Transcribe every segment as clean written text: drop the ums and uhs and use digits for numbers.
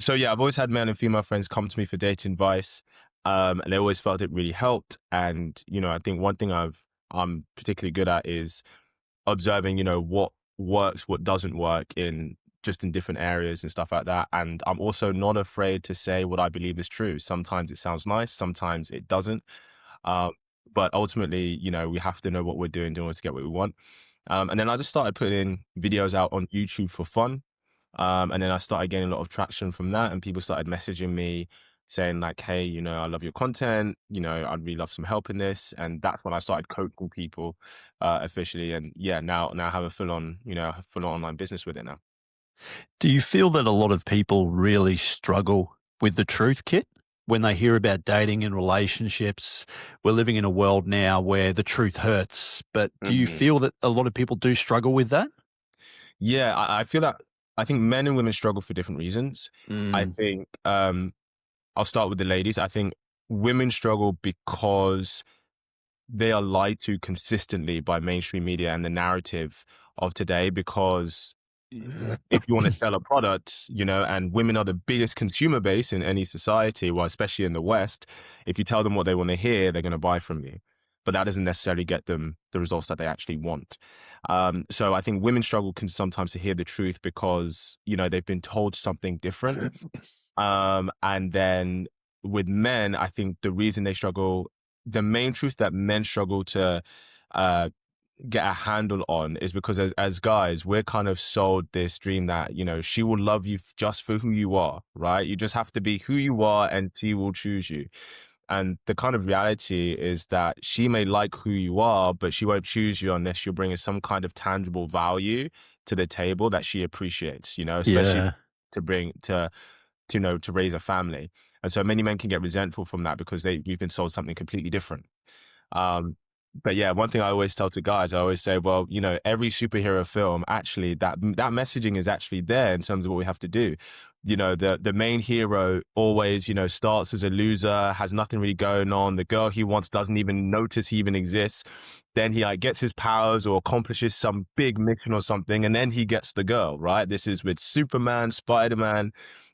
So yeah, I've always had male and female friends come to me for dating advice, and they always felt it really helped. And I think one thing I'm particularly good at is observing, what works, what doesn't work in different areas and stuff like that. And I'm also not afraid to say what I believe is true. Sometimes it sounds nice, sometimes it doesn't. Um, but ultimately, we have to know what we're doing in order to get what we want. And then I just started putting videos out on YouTube for fun. And then I started getting a lot of traction from that, and people started messaging me saying like, "Hey, I love your content. I'd really love some help in this." And that's when I started coaching people officially. And yeah, now I have a full on online business with it now. Do you feel that a lot of people really struggle with the truth, Kit? When they hear about dating and relationships, we're living in a world now where the truth hurts. But do you Mhm. feel that a lot of people do struggle with that? Yeah, I feel that. I think men and women struggle for different reasons. I Mm. think I'll start with the ladies. I think women struggle because they are lied to consistently by mainstream media and the narrative of today because if you want to sell a product, and women are the biggest consumer base in any society, well, especially in the West, if you tell them what they want to hear, they're going to buy from you. But that doesn't necessarily get them the results that they actually want. So I think women struggle can sometimes to hear the truth because, they've been told something different. And then with men, I think the reason they struggle, the main truth that men struggle to uh, get a handle on is because as guys, we're kind of sold this dream that, she will love you just for who you are, right? You just have to be who you are and she will choose you. And the kind of reality is that she may like who you are, but she won't choose you unless you're bringing some kind of tangible value to the table that she appreciates, especially Yeah. to bring to raise a family. And so many men can get resentful from that because we've been sold something completely different. Um, but yeah, one thing I always tell to guys, I always say, well, every superhero film, actually, that messaging is actually there in terms of what we have to do. The main hero always, starts as a loser, has nothing really going on. The girl he wants doesn't even notice he even exists. Then he like gets his powers or accomplishes some big mission or something, and then he gets the girl, right? This is with Superman, Spider-Man,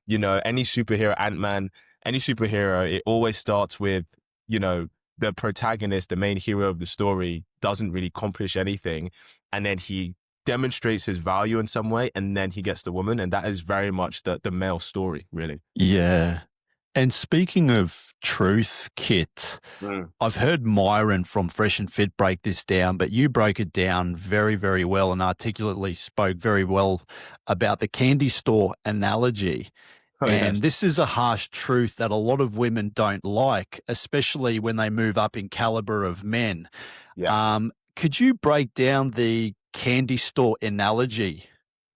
any superhero, Ant-Man, any superhero, it always starts with, you know, the protagonist, the main hero of the story, doesn't really accomplish anything. And then he demonstrates his value in some way, and then he gets the woman. And that is very much the male story, really. Yeah. And speaking of truth, Kit, Mm. I've heard Myron from Fresh and Fit break this down, but you broke it down very, very well and articulately spoke very well about the candy store analogy. Oh, yes. And this is a harsh truth that a lot of women don't like, especially when they move up in caliber of men. Yeah. Could you break down the candy store analogy?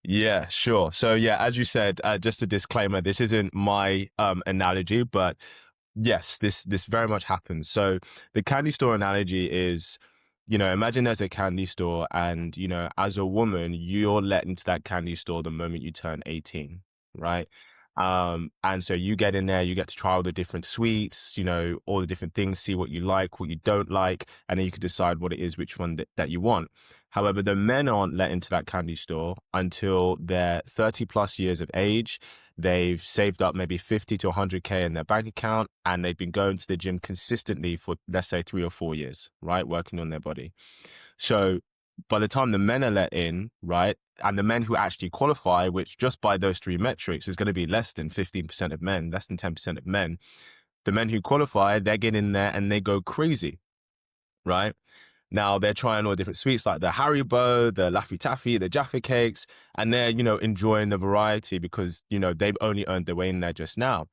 Yeah, sure. So yeah, as you said, just a disclaimer, this isn't my analogy, but yes, this very much happens. So the candy store analogy is, imagine there's a candy store and, as a woman, you're let into that candy store the moment you turn 18, right? And so you get in there, you get to try all the different sweets, all the different things, see what you like, what you don't like, and then you can decide what it is, which one that you want. However, the men aren't let into that candy store until they're 30 plus years of age. They've saved up maybe 50 to 100K in their bank account, and they've been going to the gym consistently for, let's say, 3 or 4 years, right? Working on their body. So by the time the men are let in, right? And the men who actually qualify, which just by those three metrics is going to be less than 15% of men, less than 10% of men. The men who qualify, they get in there and they go crazy, right? Now they're trying all different sweets like the Haribo, the Laffy Taffy, the Jaffa cakes, and they're, enjoying the variety because, they've only earned their way in there just now.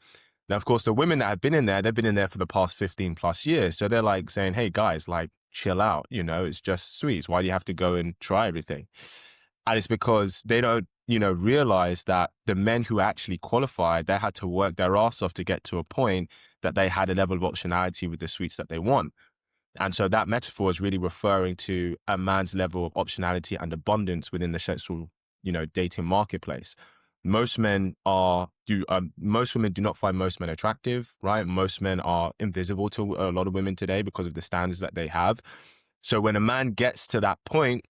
Now, of course, the women that have been in there, they've been in there for the past 15 plus years. So they're like saying, hey guys, like chill out, it's just sweets. Why do you have to go and try everything? And it's because they don't, realize that the men who actually qualified, they had to work their ass off to get to a point that they had a level of optionality with the sweets that they want. And so that metaphor is really referring to a man's level of optionality and abundance within the sexual, dating marketplace. Most women do not find most men attractive, right? Most men are invisible to a lot of women today because of the standards that they have. So when a man gets to that point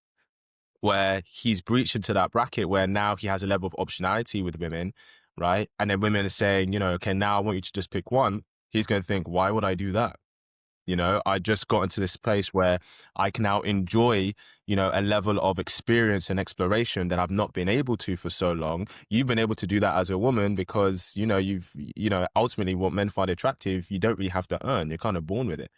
where he's breached into that bracket where now he has a level of optionality with women, right? And then women are saying, okay, now I want you to just pick one. He's going to think, why would I do that? I just got into this place where I can now enjoy, a level of experience and exploration that I've not been able to for so long. You've been able to do that as a woman because, ultimately what men find attractive, you don't really have to earn. You're kind of born with it.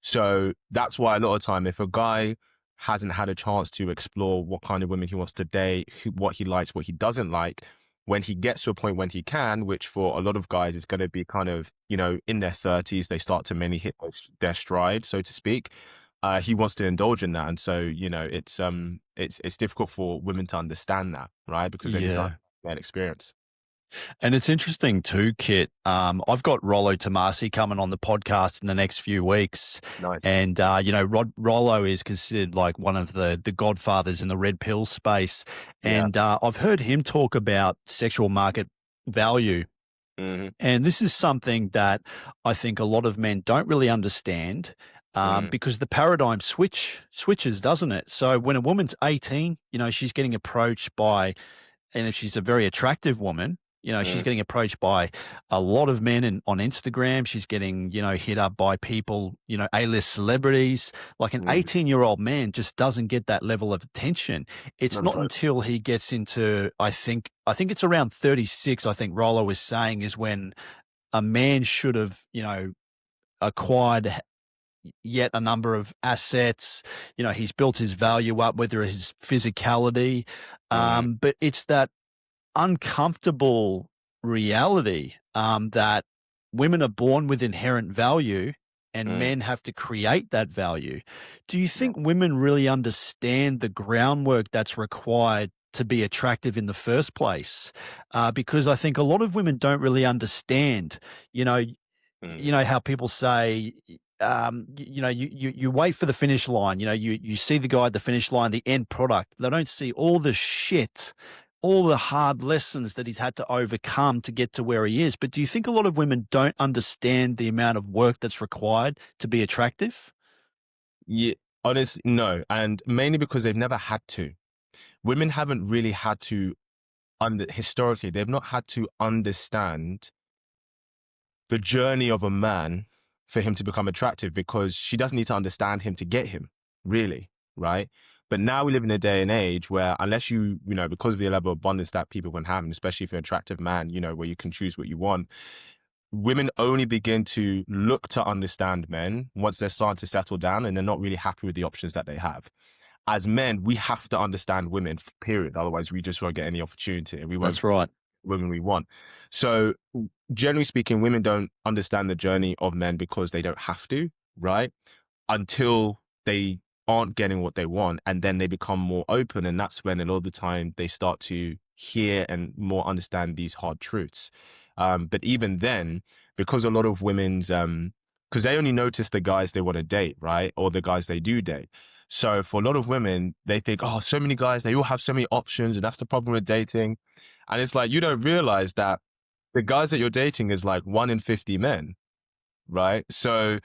So that's why a lot of time, if a guy hasn't had a chance to explore what kind of women he wants to date, what he likes, what he doesn't like, when he gets to a point when he can, which for a lot of guys is going to be kind of, in their 30s, they start to mainly hit their stride, so to speak. He wants to indulge in that. And so, it's difficult for women to understand that, right? Because they just don't Yeah. have that experience. And it's interesting too, Kit. I've got Rollo Tomasi coming on the podcast in the next few weeks. Nice. And, Rollo is considered like one of the godfathers in the red pill space. Yeah. And I've heard him talk about sexual market value. Mm-hmm. And this is something that I think a lot of men don't really understand. Because the paradigm switches, doesn't it? So when a woman's 18, she's getting approached by, and if she's a very attractive woman, she's getting approached by a lot of men on Instagram. She's getting, hit up by people, A-list celebrities. Like an 18-year-old man just doesn't get that level of attention. It's not until he gets into, I think it's around 36, I think Rollo was saying, is when a man should have, acquired yet a number of assets. He's built his value up, whether it's his physicality. But it's that uncomfortable reality that women are born with inherent value and men have to create that value. Do you think women really understand the groundwork that's required to be attractive in the first place? Because I think a lot of women don't really understand, how people say, you wait for the finish line. You see the guy at the finish line, the end product. They don't see all the shit, all the hard lessons that he's had to overcome to get to where he is. But do you think a lot of women don't understand the amount of work that's required to be attractive? Yeah, honestly, no. And mainly because they've never had to. Women haven't really had to, historically, they've not had to understand the journey of a man for him to become attractive, because she doesn't need to understand him to get him, really, right? But now we live in a day and age where, unless because of the level of abundance that people can have, and especially if you're an attractive man, where you can choose what you want, women only begin to look to understand men once they're starting to settle down and they're not really happy with the options that they have. As men, we have to understand women, period. Otherwise, we just won't get any opportunity and we won't That's right. women we want. So generally speaking, women don't understand the journey of men because they don't have to, right? Until they aren't getting what they want, and then they become more open, and that's when a lot of the time they start to hear and more understand these hard truths. But even then, because a lot of women's because they only notice the guys they want to date, right? Or the guys they do date. So for a lot of women, they think, oh, so many guys, they all have so many options, and that's the problem with dating. And it's like, you don't realize that the guys that you're dating is like 1 in 50 men, right? So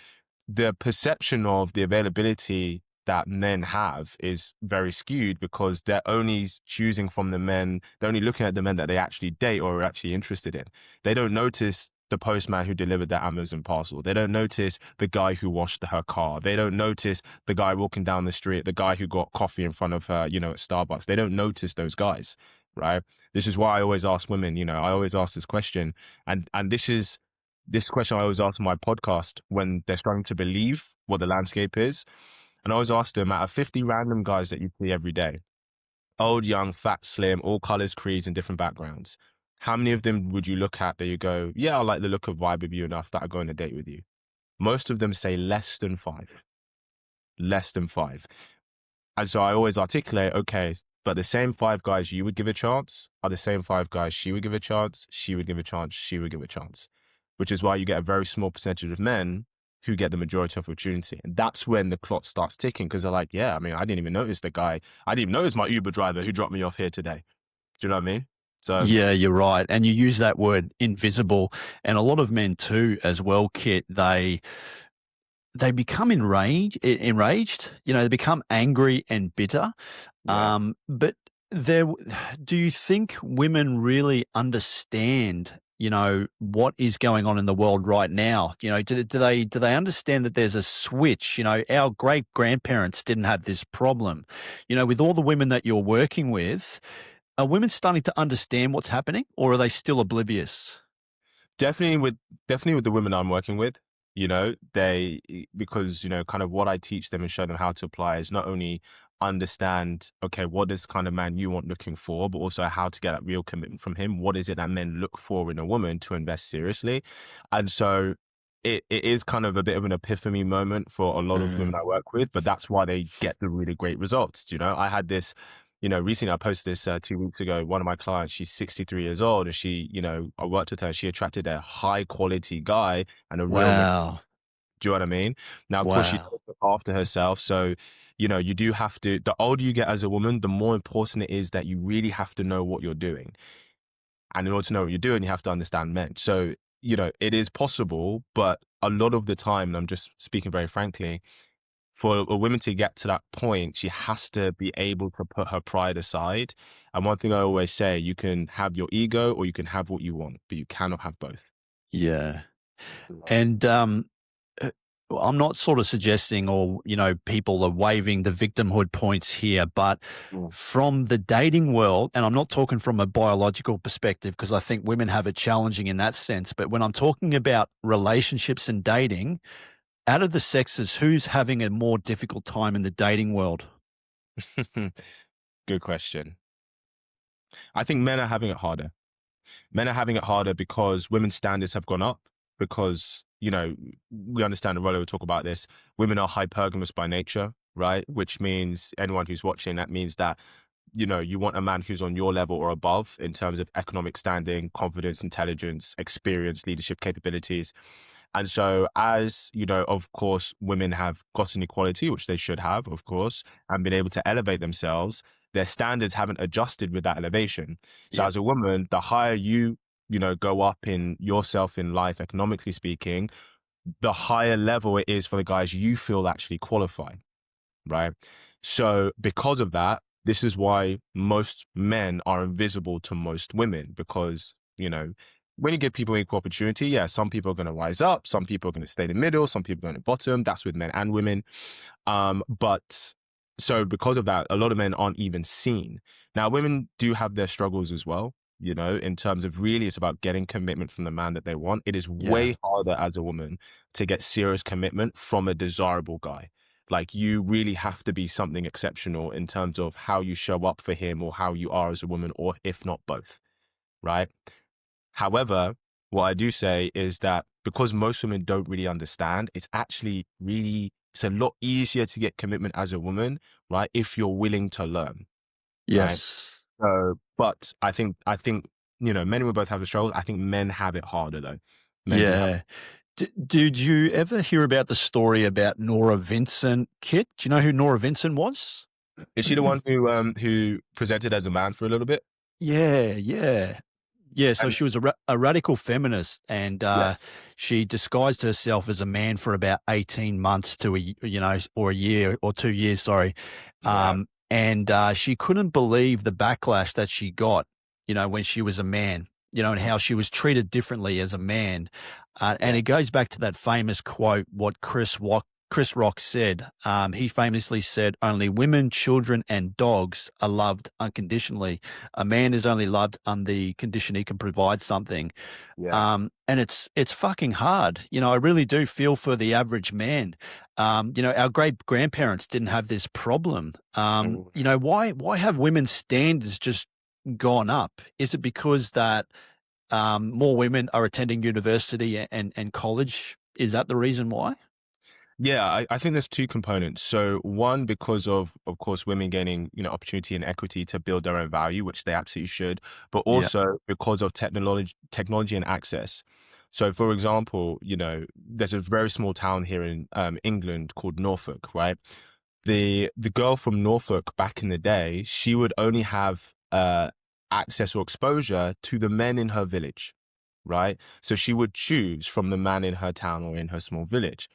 the perception of the availability that men have is very skewed because they're only choosing from the men, they're only looking at the men that they actually date or are actually interested in. They don't notice the postman who delivered that Amazon parcel. They don't notice the guy who washed her car. They don't notice the guy walking down the street, the guy who got coffee in front of her, at Starbucks. They don't notice those guys, right? This is why I always ask women, I always ask this question. And this question I always ask on my podcast when they're starting to believe what the landscape is. And I always ask them, out of 50 random guys that you see every day, old, young, fat, slim, all colors, creeds, and different backgrounds, how many of them would you look at that you go, yeah, I like the look of vibe of you enough that I go on a date with you? Most of them say less than 5. Less than 5. And so I always articulate, okay, but the same 5 guys you would give a chance are the same 5 guys she would give a chance, she would give a chance, she would give a chance. Which is why you get a very small percentage of men who get the majority of opportunity. And that's when the clock starts ticking, because they're like, yeah, I mean, I didn't even notice the guy. I didn't even notice my Uber driver who dropped me off here today. Do you know what I mean? So Yeah, you're right. And you use that word invisible. And a lot of men too, as well, Kit, they become enraged, they become angry and bitter. yeah. But There, do you think women really understand, what is going on in the world right now? Do they understand that there's a switch? Our great grandparents didn't have this problem. With all the women that you're working with, are women starting to understand what's happening, or are they still oblivious? Definitely with definitely with the women I'm working with, they because kind of what I teach them and show them how to apply is not only understand, okay, what is kind of man you want looking for, but also how to get that real commitment from him. What is it that men look for in a woman to invest seriously? And so it is kind of a bit of an epiphany moment for a lot of women Mm. I work with, but that's why they get the really great results. I had this recently I posted this 2 weeks ago. One of my clients, she's 63 years old, and I worked with her. She attracted a high quality guy and a real man. Wow. Do you know what I mean? Now, of course, she Wow. took it after herself. So, you do have to, the older you get as a woman, the more important it is that you really have to know what you're doing. And in order to know what you're doing, you have to understand men. So, it is possible, but a lot of the time, and I'm just speaking very frankly, for a woman to get to that point, she has to be able to put her pride aside. And one thing I always say, you can have your ego or you can have what you want, but you cannot have both. Yeah. Right. And uh, I'm not sort of suggesting, or people are waving the victimhood points here, but Mm. from the dating world, and I'm not talking from a biological perspective because I think women have it challenging in that sense, but when I'm talking about relationships and dating, out of the sexes, who's having a more difficult time in the dating world? Good question. I think men are having it harder. Men are having it harder because women's standards have gone up because, we understand, and Rollo will talk about this, women are hypergamous by nature, right? Which means anyone who's watching, that means that, you want a man who's on your level or above in terms of economic standing, confidence, intelligence, experience, leadership capabilities. And so, as of course, women have gotten equality, which they should have, of course, and been able to elevate themselves, their standards haven't adjusted with that elevation. So, Yep. as a woman, the higher you go up in yourself in life, economically speaking, the higher level it is for the guys you feel actually qualify, right? So because of that, this is why most men are invisible to most women because, when you give people equal opportunity, yeah, some people are going to rise up, some people are going to stay in the middle, some people are going to bottom. That's with men and women. But so because of that, a lot of men aren't even seen. Now, women do have their struggles as well. In terms of really, it's about getting commitment from the man that they want. It is Yeah. way harder as a woman to get serious commitment from a desirable guy. Like you really have to be something exceptional in terms of how you show up for him or how you are as a woman, or if not both, right? However, what I do say is that because most women don't really understand, it's a lot easier to get commitment as a woman, right? If you're willing to learn, right? Yes. But I think, men will both have a struggle. I think men have it harder though. Men do have. Yeah. Did you ever hear about the story about Nora Vincent, Kit? Do you know who Nora Vincent was? Is she the one who presented as a man for a little bit? Yeah, yeah. Yeah, so And she was a radical feminist, and yes, she disguised herself as a man for about 18 months to or a year or 2 years, sorry. yeah, And she couldn't believe the backlash that she got, when she was a man, and how she was treated differently as a man. And yeah, it goes back to that famous quote, what Chris Rock said. He famously said, "Only women, children, and dogs are loved unconditionally. A man is only loved on the condition he can provide something." yeah. And it's fucking hard. I really do feel for the average man. Our great grandparents didn't have this problem. Mhm. Why have women's standards just gone up? Is it because that more women are attending university and college? Is that the reason why? Yeah, I think there's two components. So one, because of course, women gaining, opportunity and equity to build their own value, which they absolutely should, but Yeah. also because of technology and access. So for example, there's a very small town here in England called Norfolk, right? The girl from Norfolk back in the day, she would only have access or exposure to the men in her village, right? So she would choose from the man in her town or in her small village.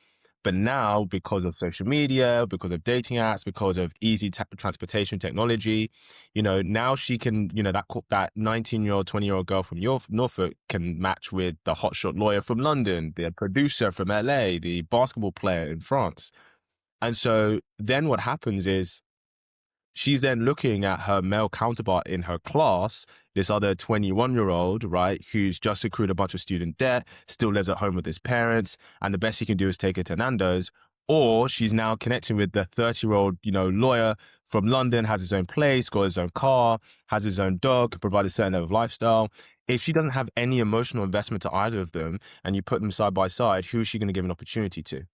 But now, because of social media, because of dating apps, because of easy transportation technology, now she can, that 19-year-old, 20-year-old girl from Norfolk can match with the hotshot lawyer from London, the producer from LA, the basketball player in France. And so then what happens is she's then looking at her male counterpart in her class, this other 21-year-old, right, who's just accrued a bunch of student debt, still lives at home with his parents, and the best he can do is take her to Nando's. Or she's now connecting with the 30-year-old, lawyer from London, has his own place, got his own car, has his own dog, can provide a certain level of lifestyle. If she doesn't have any emotional investment to either of them, and you put them side by side, who is she going to give an opportunity to?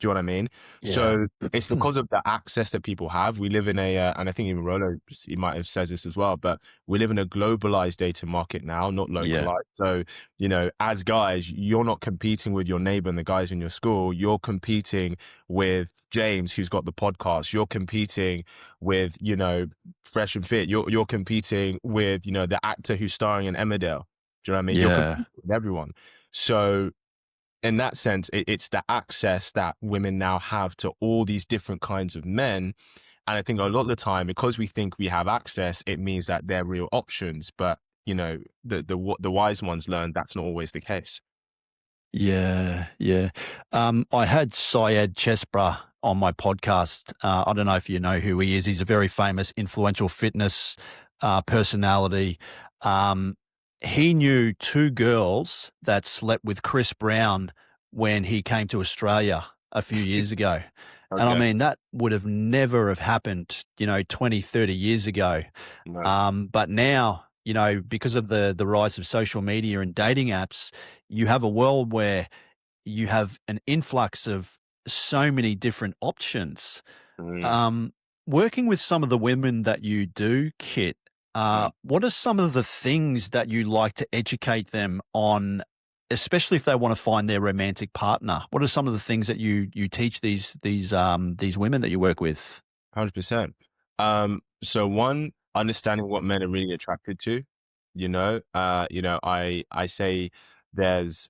Do you know what I mean? Yeah. So it's because of the access that people have. We live in and I think even Rolo, he might have said this as well, but we live in a globalized dating market now, not Yeah. localized. So, as guys, you're not competing with your neighbor and the guys in your school. You're competing with James, who's got the podcast. You're competing with, Fresh and Fit. You're competing with, the actor who's starring in Emmerdale. Do you know what I mean? You're Yeah. competing with everyone. So in that sense, it's the access that women now have to all these different kinds of men. And I think a lot of the time, because we think we have access, it means that they're real options. But, the wise ones learn that's not always the case. Yeah, yeah. I had Syed Chesbra on my podcast. I don't know if you know who he is. He's a very famous, influential fitness personality. He knew two girls that slept with Chris Brown when he came to Australia a few years ago. And I Okay. mean, that would have never have happened, 20, 30 years ago. No. But now, because of the rise of social media and dating apps, you have a world where you have an influx of so many different options. Mm, Um, Working with some of the women that you do, Kit, mm. what are some of the things that you like to educate them on, especially if they want to find their romantic partner? What are some of the things that you teach these women that you work with? 100%. So one, understanding what men are really attracted to, I say there's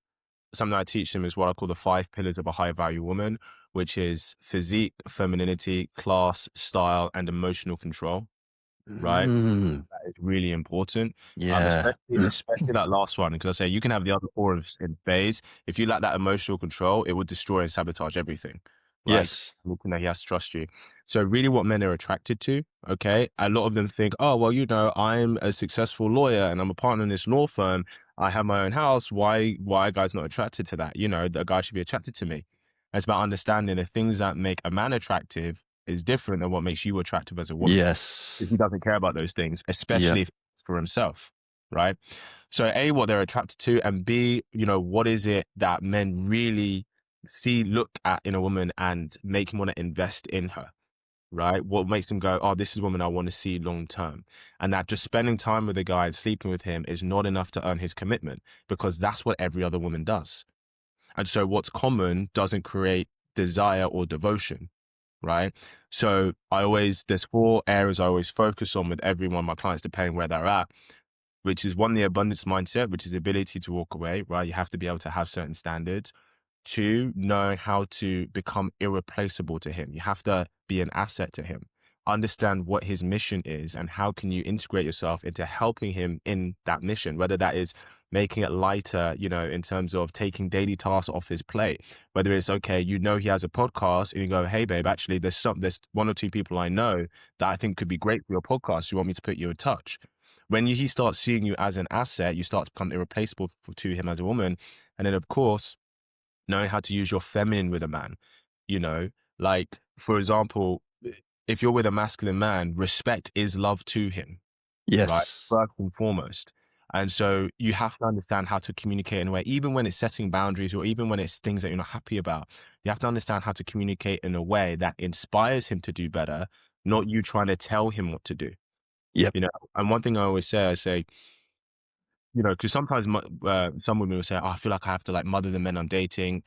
something I teach them is what I call the 5 pillars of a high value woman, which is physique, femininity, class, style, and emotional control, right? Mm, That is really important. yeah. Especially that last one, because I say you can have the other four in phase. If you lack that emotional control, it would destroy and sabotage everything, right? Yes. Looking that he has to trust you. So really what men are attracted to, okay? A lot of them think, oh, well, I'm a successful lawyer and I'm a partner in this law firm. I have my own house. Why are guys not attracted to that? The guy should be attracted to me. It's about understanding the things that make a man attractive is different than what makes you attractive as a woman. Yes. If he doesn't care about those things, Yeah. especially if it's for himself, right? So A, what they're attracted to, and B, what is it that men really look at in a woman and make him want to invest in her, right? What makes them go, oh, this is a woman I want to see long term. And that just spending time with a guy and sleeping with him is not enough to earn his commitment, because that's what every other woman does. And so what's common doesn't create desire or devotion, right? So there's 4 areas I always focus on with every one of my clients, depending where they're at, which is one, the abundance mindset, which is the ability to walk away, right? You have to be able to have certain standards. 2, knowing how to become irreplaceable to him. You have to be an asset to him. Understand what his mission is and how can you integrate yourself into helping him in that mission, whether that is making it lighter, in terms of taking daily tasks off his plate, whether it's, okay, he has a podcast and you go, hey babe, actually there's 1 or 2 people I know that I think could be great for your podcast. You want me to put you in touch? When he starts seeing you as an asset, you start to become irreplaceable to him as a woman. And then of course, knowing how to use your feminine with a man, like, for example, if you're with a masculine man, respect is love to him, right? Yes. First and foremost. And so you have to understand how to communicate in a way, even when it's setting boundaries or even when it's things that you're not happy about, you have to understand how to communicate in a way that inspires him to do better, not you trying to tell him what to do, Yep. And one thing I say, because sometimes some women will say, oh, I feel like I have to like mother the men I'm dating.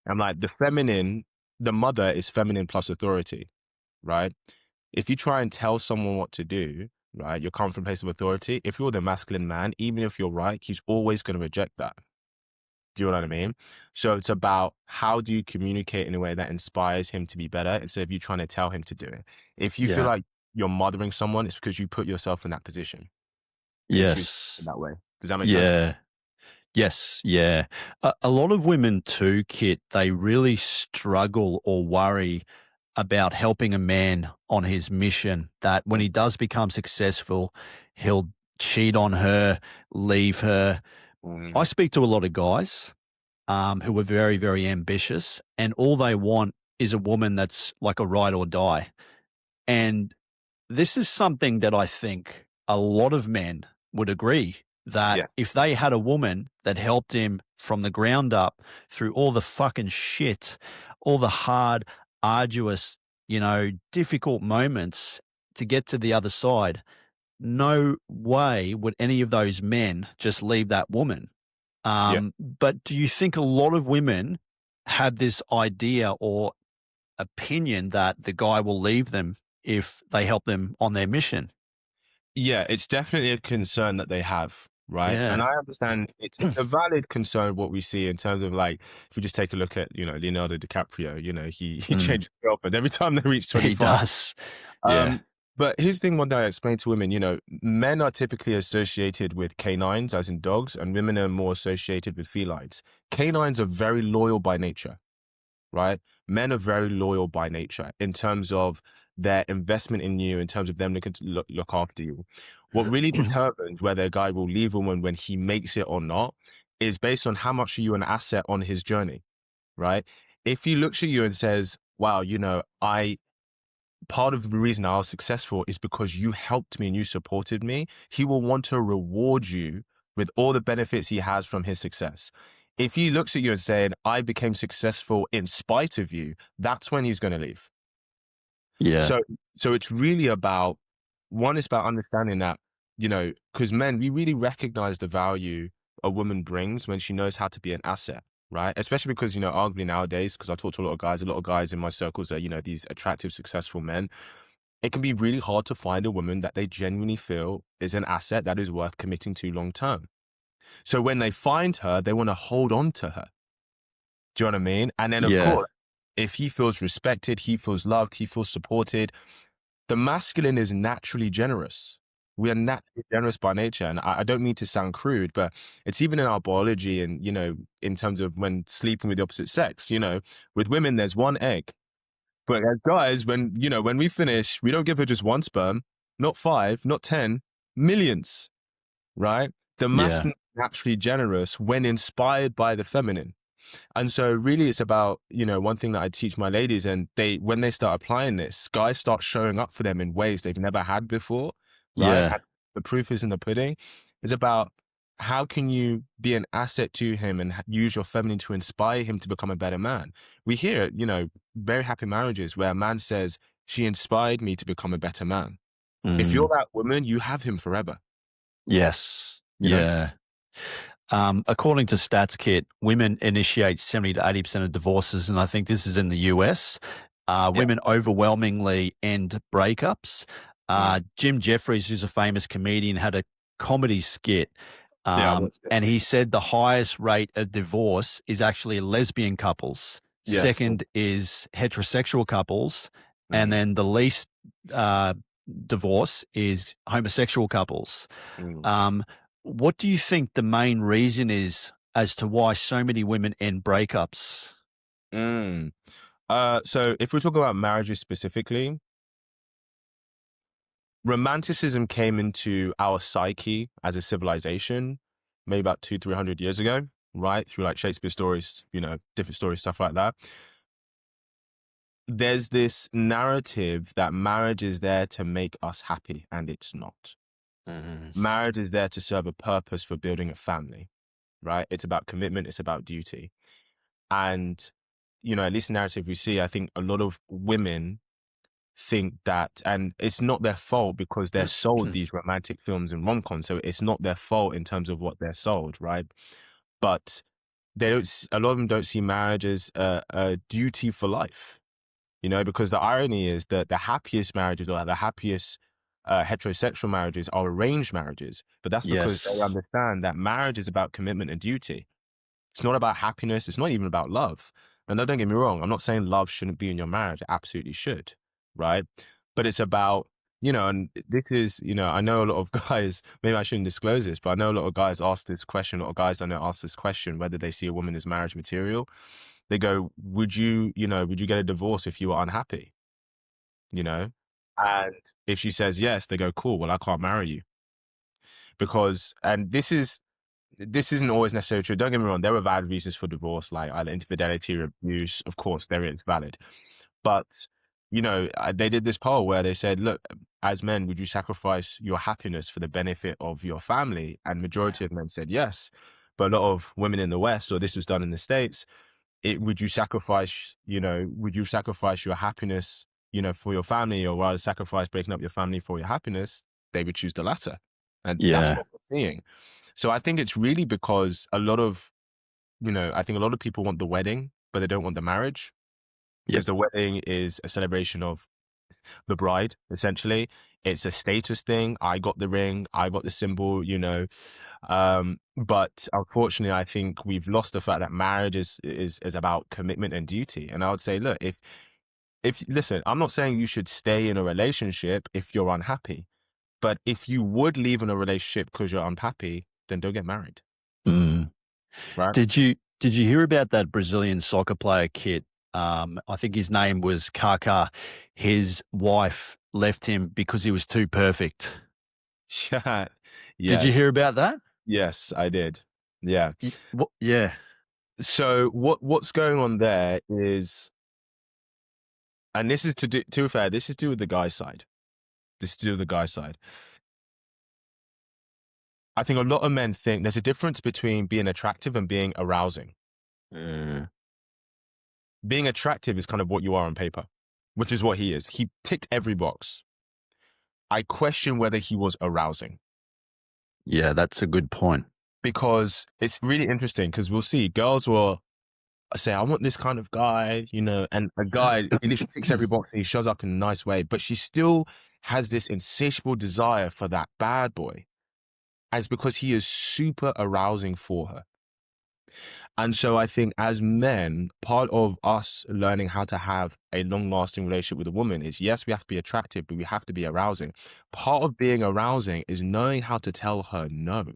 I'm like, the mother is feminine plus authority, right? If you try and tell someone what to do, right, you're coming from a place of authority. If you're the masculine man, even if you're right, he's always going to reject that. Do you know what I mean? So it's about how do you communicate in a way that inspires him to be better instead of you trying to tell him to do it. If you feel Yeah. like you're mothering someone, it's because you put yourself in that position and you choose in Yes. that way. Does that make sense? Yeah. Yes, yeah. A lot of women too, Kit, they really struggle or worry about helping a man on his mission, that when he does become successful, he'll cheat on her, leave her. I Mm, speak to a lot of guys who are very, very ambitious, and all they want is a woman that's like a ride or die. And this is something that I think a lot of men would agree that yeah, if they had a woman that helped him from the ground up through all the fucking shit, all the hard, arduous, difficult moments to get to the other side, no way would any of those men just leave that woman. yeah. But do you think a lot of women have this idea or opinion that the guy will leave them if they help them on their mission? Yeah, it's definitely a concern that they have, right? And Yeah. I understand it's a valid concern what we see in terms of like if we just take a look at, Leonardo DiCaprio, he Mm, changes girlfriends every time they reach he 25. does. Yeah. Um, but here's the thing one that I explain to women, men are typically associated with canines, as in dogs, and women are more associated with felines. Canines are very loyal by nature, right? Men are very loyal by nature in terms of their investment in you, in terms of them looking to look after you. What really determines whether a guy will leave a woman when he makes it or not is based on how much are you an asset on his journey, right? If he looks at you and says, wow, I part of the reason I was successful is because you helped me and you supported me, he will want to reward you with all the benefits he has from his success. If he looks at you and saying, I became successful in spite of you, that's when he's going to leave. Yeah. So, so it's really about one is about understanding that, because men, we really recognize the value a woman brings when she knows how to be an asset, right? Especially because, arguably nowadays, because I talk to a lot of guys in my circles are, these attractive, successful men. It can be really hard to find a woman that they genuinely feel is an asset that is worth committing to long term. So when they find her, they want to hold on to her. Do you know what I mean? And then, of Yeah. course, if he feels respected, he feels loved, he feels supported, the masculine is naturally generous. We are naturally generous by nature. And I don't mean to sound crude, but it's even in our biology and, in terms of when sleeping with the opposite sex, with women, there's one egg. But as guys, when we finish, we don't give her just one sperm, not five, not 10, millions, right? The Yeah. masculine is naturally generous when inspired by the feminine. And so really it's about, one thing that I teach my ladies and when they start applying this, guys start showing up for them in ways they've never had before, right? Yeah. And the proof is in the pudding. It's about how can you be an asset to him and use your feminine to inspire him to become a better man? We hear, very happy marriages where a man says, she inspired me to become a better man. If you're Mm, that woman, you have him forever, yes. you know? Yeah. According to StatsKit, women initiate 70 to 80% of divorces, and I think this is in the US. Yeah. Women overwhelmingly end breakups. Mm. Jim Jeffries, who's a famous comedian, had a comedy skit, Yeah, I watched it. and he said the highest rate of divorce is actually lesbian couples. Yes. Second is heterosexual couples, and Mm, then the least uh, divorce is homosexual couples. mm, Um, what do you think the main reason is as to why so many women end breakups? mm. So if we're talking about marriages specifically, romanticism came into our psyche as a civilization maybe about 200-300 years ago, right? Through like Shakespeare stories, different stories, stuff like that. There's this narrative that marriage is there to make us happy, and it's not. Mhm. Marriage is there to serve a purpose for building a family, right? It's about commitment, it's about duty. And, at least the narrative we see, I think a lot of women think that, and it's not their fault because they're sold these romantic films and rom-coms, so it's not their fault in terms of what they're sold, right? But a lot of them don't see marriage as a duty for life, because the irony is that the happiest marriages or the happiest heterosexual marriages are arranged marriages, but that's because they Yes. understand that marriage is about commitment and duty. It's not about happiness. It's not even about love. And no, don't get me wrong. I'm not saying love shouldn't be in your marriage. It absolutely should, right? But it's about, and this is, I know a lot of guys, maybe I shouldn't disclose this, but I know a lot of guys ask this question, a lot of guys I know ask this question, whether they see a woman as marriage material. They go, would you get a divorce if you were unhappy? And if she says yes, they go, cool, well, I can't marry you. Because, and this isn't always necessarily true. Don't get me wrong. There are valid reasons for divorce, like either infidelity or abuse. Of course, there is valid. But, they did this poll where they said, look, as men, would you sacrifice your happiness for the benefit of your family? And majority of men said yes. But a lot of women in the West, or this was done in the States, would you sacrifice your happiness, for your family, or rather sacrifice breaking up your family for your happiness? They would choose the latter. And that's Yeah. what we're seeing. So I think it's really because I think a lot of people want the wedding, but they don't want the marriage, because Yep. the wedding is a celebration of the bride, essentially. It's a status thing. I got the ring, I got the symbol, but unfortunately, I think we've lost the fact that marriage is about commitment and duty. And I would say, look, if listen, I'm not saying you should stay in a relationship if you're unhappy, but if you would leave in a relationship because you're unhappy, then don't get married, Mm. right? Did you hear about that Brazilian soccer player, Kit? I think his name was Kaká. His wife left him because he was too perfect. Yeah. Did you Yes. hear about that? Yes, I did. Yeah. Yeah. So what's going on there is, and this is to be fair, this is to do with the guy's side. This is to do with the guy's side. I think a lot of men think there's a difference between being attractive and being arousing. Being attractive is kind of what you are on paper, which is what he is. He ticked every box. I question whether he was arousing, Yeah, that's a good point. because it's really interesting, because we'll see girls will say, I want this kind of guy, and a guy, he literally ticks every box and he shows up in a nice way, but she still has this insatiable desire for that bad boy. And it's because he is super arousing for her. And so I think as men, part of us learning how to have a long-lasting relationship with a woman is, yes, we have to be attractive, but we have to be arousing. Part of being arousing is knowing how to tell her no.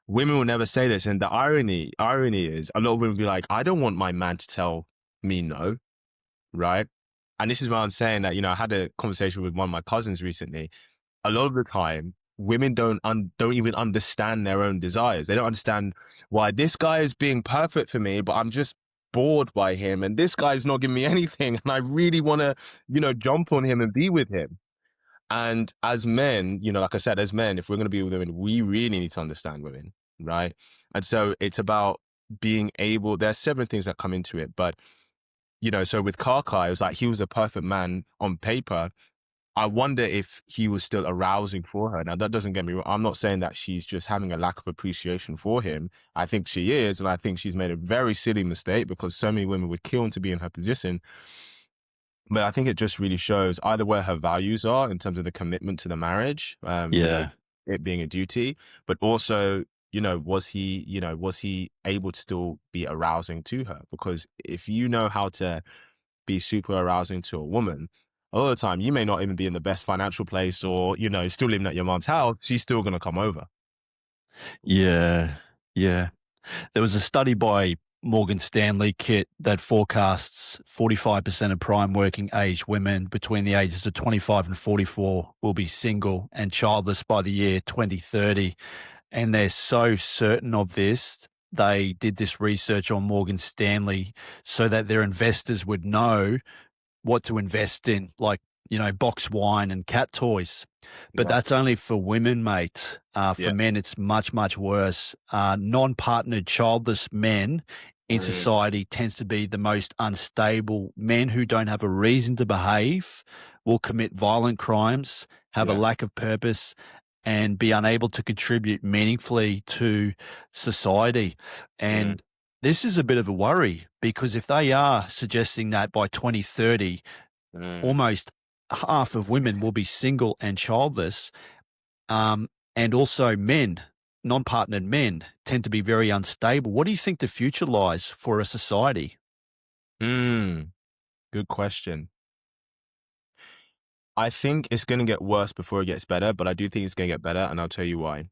Women will never say this, and the irony is, a lot of women will be like, I don't want my man to tell me no, right? And this is why I'm saying that, I had a conversation with one of my cousins recently. A lot of the time, women don't even understand their own desires. They don't understand why this guy is being perfect for me, but I'm just bored by him, and this guy's not giving me anything, and I really want to, jump on him and be with him. And as men, like I said, as men, if we're going to be with women, we really need to understand women, right? And so it's about being able, there's several things that come into it, but so with Karkai, it was like he was a perfect man on paper. I wonder if he was still arousing for her. Now, that doesn't get me wrong. I'm not saying that she's just having a lack of appreciation for him. I think she is, and I think she's made a very silly mistake, because so many women would kill to be in her position. But I think it just really shows either where her values are in terms of the commitment to the marriage, Yeah. it being a duty, but also, was he able to still be arousing to her? Because if you know how to be super arousing to a woman, a lot of the time you may not even be in the best financial place, or, still living at your mom's house, she's still going to come over. Yeah. Yeah. There was a study by Morgan Stanley, Kit, that forecasts 45% of prime working age women between the ages of 25 and 44 will be single and childless by the year 2030. And they're so certain of this. They did this research on Morgan Stanley so that their investors would know what to invest in, like, box wine and cat toys. But Right. that's only for women, mate. For Yeah. men, it's much, much worse. Non-partnered childless men in society tends to be the most unstable. Men who don't have a reason to behave will commit violent crimes, have a Yeah. lack of purpose, and be unable to contribute meaningfully to society. And this is a bit of a worry, because if they are suggesting that by 2030, almost half of women will be single and childless, and also men non-partnered men tend to be very unstable. What do you think the future lies for a society? Mm, good question. I think it's going to get worse before it gets better, but I do think it's going to get better, and I'll tell you why.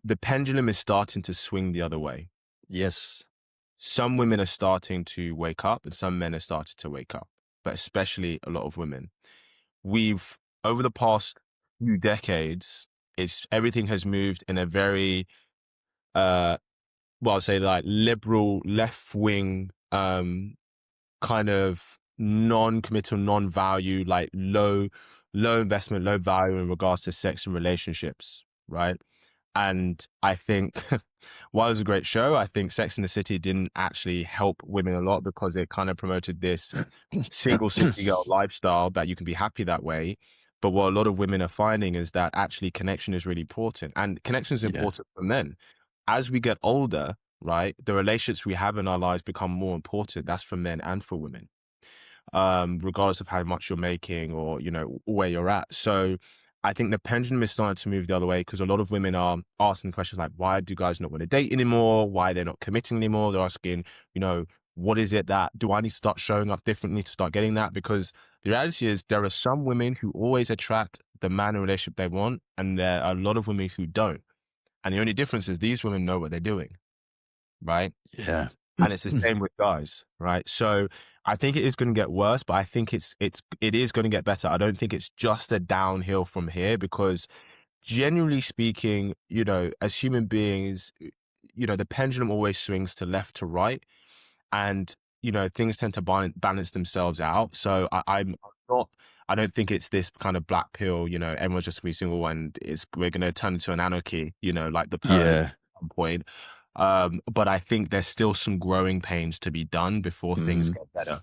The pendulum is starting to swing the other way. Yes. Some women are starting to wake up, and some men are starting to wake up, but especially a lot of women. We've, over the past few decades, it's everything has moved in a very, uh, well, I'll say like liberal, left wing, kind of non-committal, non-value, like low investment, low value in regards to sex and relationships, right? And I think while it was a great show, I think Sex and the City didn't actually help women a lot because it kind of promoted this single city girl lifestyle that you can be happy that way. But what a lot of women are finding is that actually connection is really important, and connection is Yeah. important for men. As we get older, right, the relationships we have in our lives become more important. That's for men and for women, regardless of how much you're making or, you know, where you're at. So I think the pendulum is starting to move the other way because a lot of women are asking questions like, why do guys not want to date anymore? Why they're not committing anymore? They're asking, you know, what is it that do I need to start showing up differently to start getting that? Because the reality is there are some women who always attract the man in relationship they want, and there are a lot of women who don't. And the only difference is these women know what they're doing, right? Yeah. And it's the same with guys, right? So I think it is going to get worse, but I think it is going to get better. I don't think it's just a downhill from here because generally speaking, you know, as human beings, you know, the pendulum always swings to left to right, and you know, things tend to balance themselves out. So I'm not. I don't think it's this kind of black pill. You know, everyone's just gonna be single, and we're going to turn into an anarchy. You know, like the purge Yeah. at some point. But I think there's still some growing pains to be done before things Mm. get better.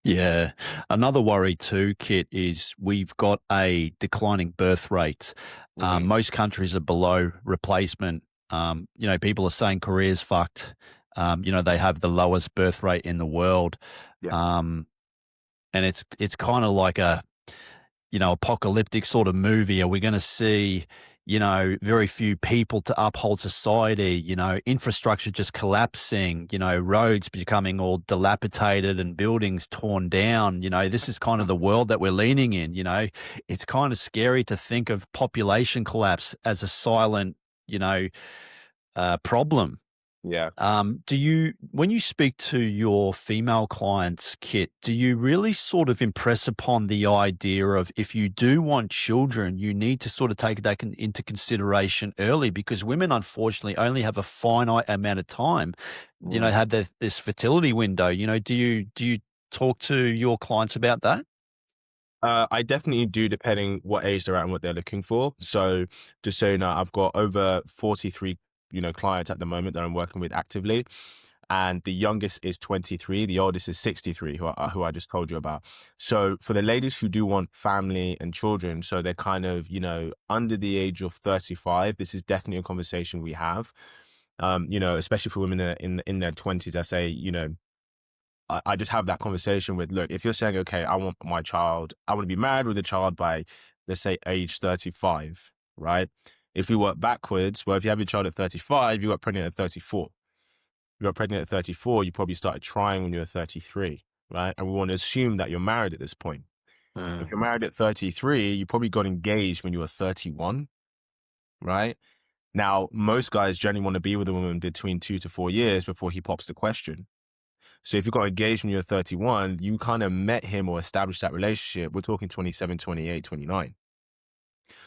Yeah. Another worry too, Kit, is we've got a declining birth rate. Mhm. Most countries are below replacement. People are saying Korea's fucked. They have the lowest birth rate in the world. Yeah. Um, and it's kind of like a apocalyptic sort of movie? Are we going to see, very few people to uphold society, infrastructure just collapsing, roads becoming all dilapidated and buildings torn down? This is kind of the world that we're leaning in, It's kind of scary to think of population collapse as a silent, problem. Yeah. When you speak to your female clients, Kit, do you really sort of impress upon the idea of if you do want children, you need to sort of take that into consideration early because women, unfortunately, only have a finite amount of time, Right. have this fertility window. Do you talk to your clients about that? I definitely do, depending what age they're at and what they're looking for. So, just so you know, I've got over 43, you know, clients at the moment that I'm working with actively, and the youngest is 23, the oldest is 63, who I just told you about. So, for the ladies who do want family and children, so they're kind of, you know, under the age of 35, this is definitely a conversation we have. You know, especially for women that are in their 20s, I say, you know, I just have that conversation with, look, if you're saying, okay, I want to be married with a child by, let's say, age 35, right? If we work backwards, well, if you have your child at 35, you got pregnant at 34. You got pregnant at 34, you probably started trying when you were 33, right? And we want to assume that you're married at this point. If you're married at 33, you probably got engaged when you were 31, right? Now, most guys generally want to be with a woman between 2 to 4 years before he pops the question. So if you got engaged when you're 31, you kind of met him or established that relationship. We're talking 27, 28, 29.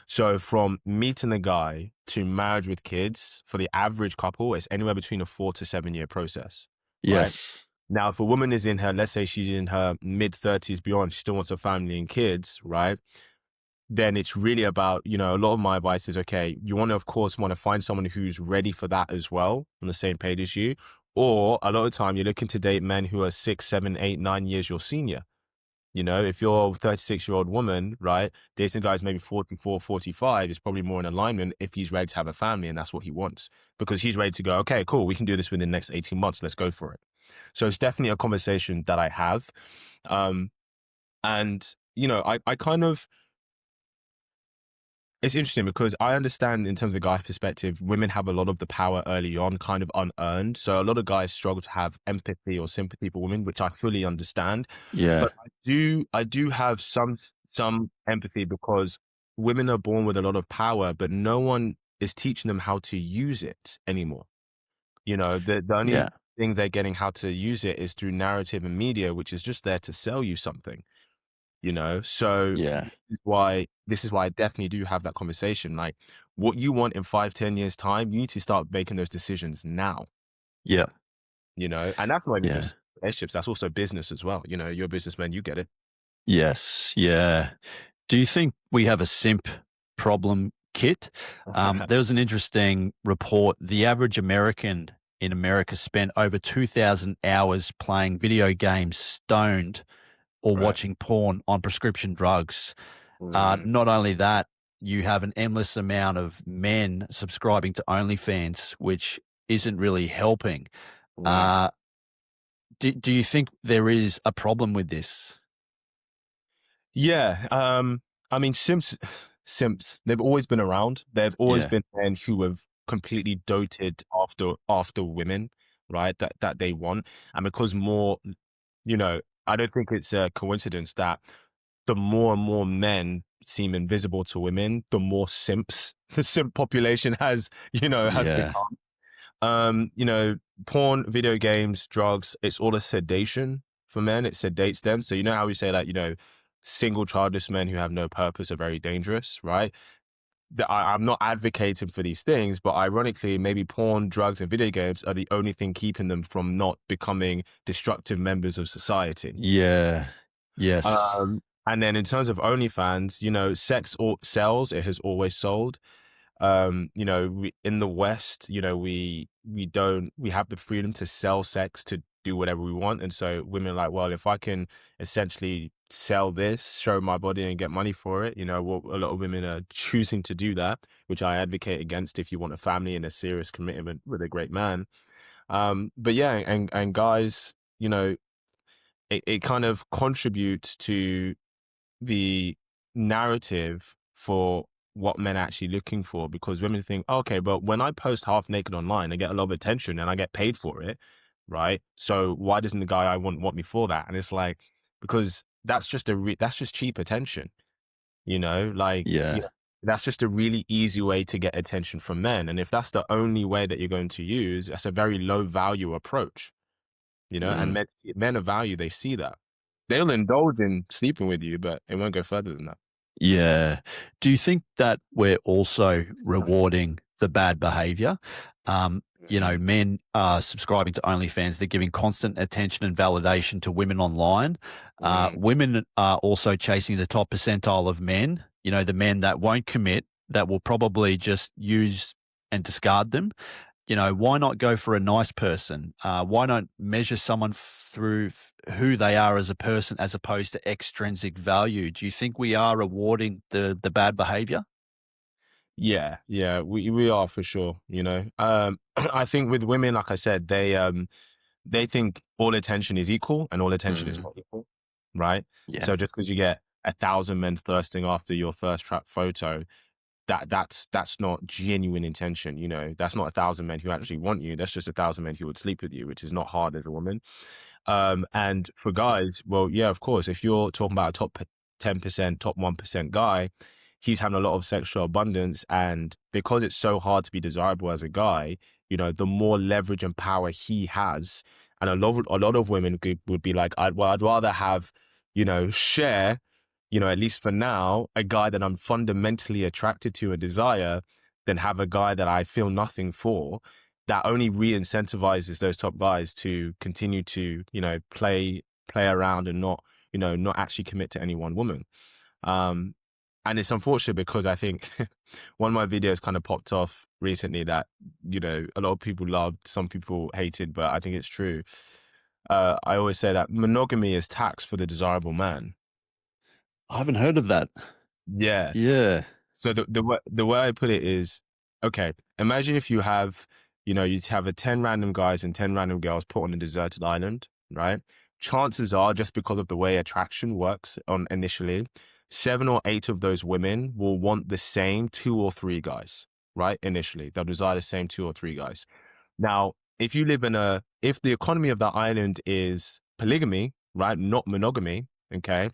So from meeting the guy to marriage with kids, for the average couple, it's anywhere between a 4 to 7 year process, right? Yes. Now, if a woman is in her, let's say she's in her mid 30s beyond, she still wants a family and kids, right? Then it's really about, you know, a lot of my advice is, okay, you want to, of course, want to find someone who's ready for that as well, on the same page as you. Or a lot of time you're looking to date men who are 6, 7, 8, 9 years your senior. You know, if you're a 36-year-old woman, right, dating guys maybe 44, 45 is probably more in alignment if he's ready to have a family and that's what he wants. Because he's ready to go, okay, cool, we can do this within the next 18 months. Let's go for it. So it's definitely a conversation that I have. Um, and, you know, I kind of, It's interesting because I understand in terms of the guy's perspective, women have a lot of the power early on, kind of unearned. So a lot of guys struggle to have empathy or sympathy for women, which I fully understand. Yeah, But I do have some empathy because women are born with a lot of power, but no one is teaching them how to use it anymore. The only yeah, thing they're getting how to use it is through narrative and media, which is just there to sell you something. So yeah, this is why I definitely do have that conversation. Like, what you want in 5, 10 years time, you need to start making those decisions now. yeah, And that's not even yeah. just relationships, that's also business as well. You're a businessman, you get it. Yes, yeah. Do you think we have a simp problem, Kit? There was an interesting report. The average American in America spent over 2,000 hours playing video games stoned or Right. watching porn on prescription drugs. Mm, Not only that, you have an endless amount of men subscribing to OnlyFans, which isn't really helping. right. Uh, do you think there is a problem with this? Yeah. I mean, simps, they've always been around. There've always Yeah, been men who have completely doted after women, right? That they want. And because more, I don't think it's a coincidence that the more and more men seem invisible to women, the more simps the simp population has yeah, become. You know, porn, video games, drugs, it's all a sedation for men. It sedates them. So you know how we say, like, single childless men who have no purpose are very dangerous, right? I'm not advocating for these things, but ironically, maybe porn, drugs, and video games are the only thing keeping them from not becoming destructive members of society. yeah, yes, And then in terms of OnlyFans, sex sells. It has always sold. In the West, we have the freedom to sell sex, to do whatever we want. And so women are like, well, if I can essentially sell this, show my body and get money for it, well, a lot of women are choosing to do that, which I advocate against if you want a family and a serious commitment with a great man. But yeah, and guys, it kind of contributes to the narrative for what men are actually looking for, because women think, "Oh, okay, but when I post half naked online, I get a lot of attention and I get paid for it, right? So why doesn't the guy I want me for that?" And it's like, because that's just cheap attention, yeah, that's just a really easy way to get attention from men. And if that's the only way that you're going to use, that's a very low value approach, and mm, men of value, they see that. They'll indulge in sleeping with you, but it won't go further than that. yeah. Do you think that we're also rewarding the bad behavior? Mhm. Men are subscribing to OnlyFans. They're giving constant attention and validation to women online. Mm. Women are also chasing the top percentile of men, the men that won't commit, that will probably just use and discard them. Why not go for a nice person? Why not measure someone through who they are as a person as opposed to extrinsic value? Do you think we are rewarding the bad behavior? Yeah, yeah, we are for sure, I think with women, like I said, they think all attention is equal and all attention is Mm, not equal, right? yeah, So just because you get 1,000 men thirsting after your first trap photo, that's not genuine intention, that's not 1,000 men who actually want you. That's just 1,000 men who would sleep with you, which is not hard as a woman. And for guys, well, yeah, of course, if you're talking about a top 10%, top 1% guy, he's having a lot of sexual abundance. And because it's so hard to be desirable as a guy, the more leverage and power he has. And a lot of women would be like, I'd rather have, share, at least for now, a guy that I'm fundamentally attracted to and desire than have a guy that I feel nothing for. That only re-incentivizes those top guys to continue to, play around and not actually commit to any one woman. Um, and it's unfortunate because I think one of my videos kind of popped off recently that, a lot of people loved, some people hated, but I think it's true. I always say that monogamy is tax for the desirable man. I haven't heard of that. Yeah. Yeah, So the way I put it is, okay, imagine if you have a 10 random guys and 10 random girls put on a deserted island, right? Chances are, just because of the way attraction works on initially, 7 or 8 of those women will want the same 2 or 3 guys, right? Initially, they'll desire the same 2 or 3 guys. Now, if you live if the economy of that island is polygamy, right, not monogamy, okay,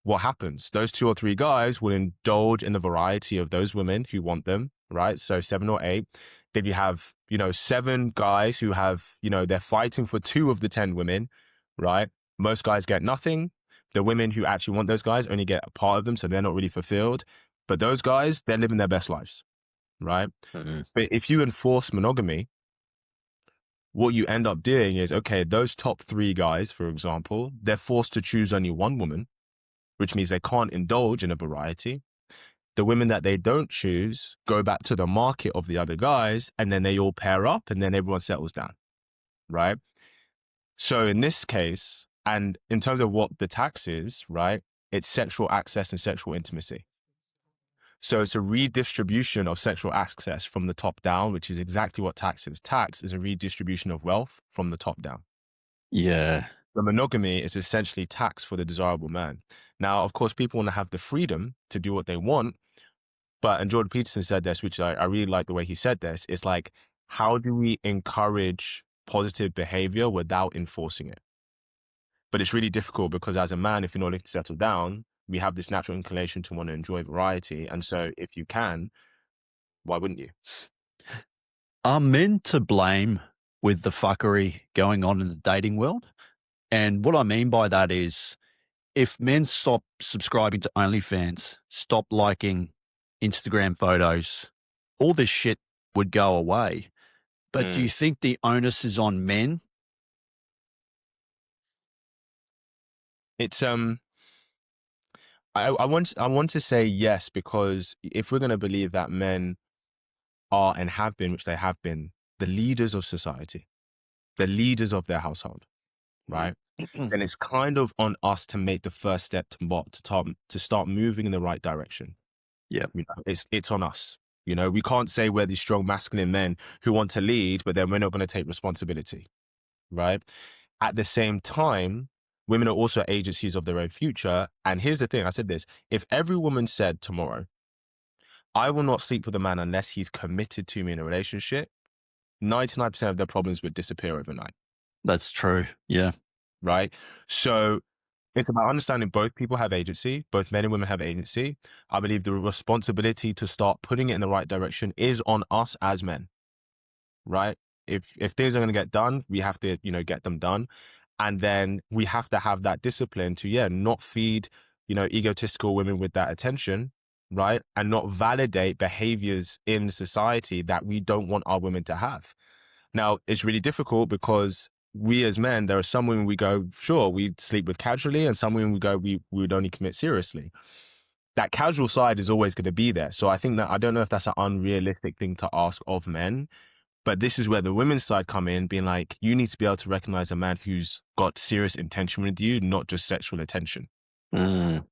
what happens? Those 2 or 3 guys will indulge in the variety of those women who want them, right? So 7 or 8. Then you have, 7 guys who have, they're fighting for 2 of the 10 women, right? Most guys get nothing. The women who actually want those guys only get a part of them, so they're not really fulfilled. But those guys, they're living their best lives, right? Mhm. But if you enforce monogamy, what you end up doing is, okay, those top 3 guys, for example, they're forced to choose only one woman, which means they can't indulge in a variety. The women that they don't choose go back to the market of the other guys, and then they all pair up, and then everyone settles down, right? So in this case, and in terms of what the tax is, right, it's sexual access and sexual intimacy. So it's a redistribution of sexual access from the top down, which is exactly what tax is. Tax is a redistribution of wealth from the top down. Yeah. The monogamy is essentially tax for the desirable man. Now, of course, people want to have the freedom to do what they want, and Jordan Peterson said this, which I really like the way he said this. It's like, how do we encourage positive behavior without enforcing it? But it's really difficult because as a man, if you're not looking to settle down, we have this natural inclination to want to enjoy variety. And so if you can, why wouldn't you? Are men to blame with the fuckery going on in the dating world? And what I mean by that is if men stop subscribing to OnlyFans, stop liking Instagram photos, all this shit would go away. But do Mm. you think the onus is on men? It's I want to say yes, because if we're going to believe that men are and have been, which they have been, the leaders of society, the leaders of their household, right? Then it's kind of on us to make the first step to start moving in the right direction. Yeah. It's on us. We can't say we're these strong masculine men who want to lead, but then we're not going to take responsibility, right? At the same time, women are also agencies of their own future. And here's the thing, I said this: if every woman said tomorrow, I will not sleep with a man unless he's committed to me in a relationship, 99% of their problems would disappear overnight, That's true. Yeah. right? So it's about understanding both people have agency, both men and women have agency. I believe the responsibility to start putting it in the right direction is on us as men, right? If things are going to get done, we have to, get them done. And then we have to have that discipline to, not feed, egotistical women with that attention, right? And not validate behaviors in society that we don't want our women to have. Now, it's really difficult because we as men, there are some women we go, sure, we sleep with casually, and some women we go, we would only commit seriously. That casual side is always going to be there. So I think that, I don't know if that's an unrealistic thing to ask of men, but this is where the women's side come in, being like, you need to be able to recognize a man who's got serious intention with you, not just sexual attention. Mm.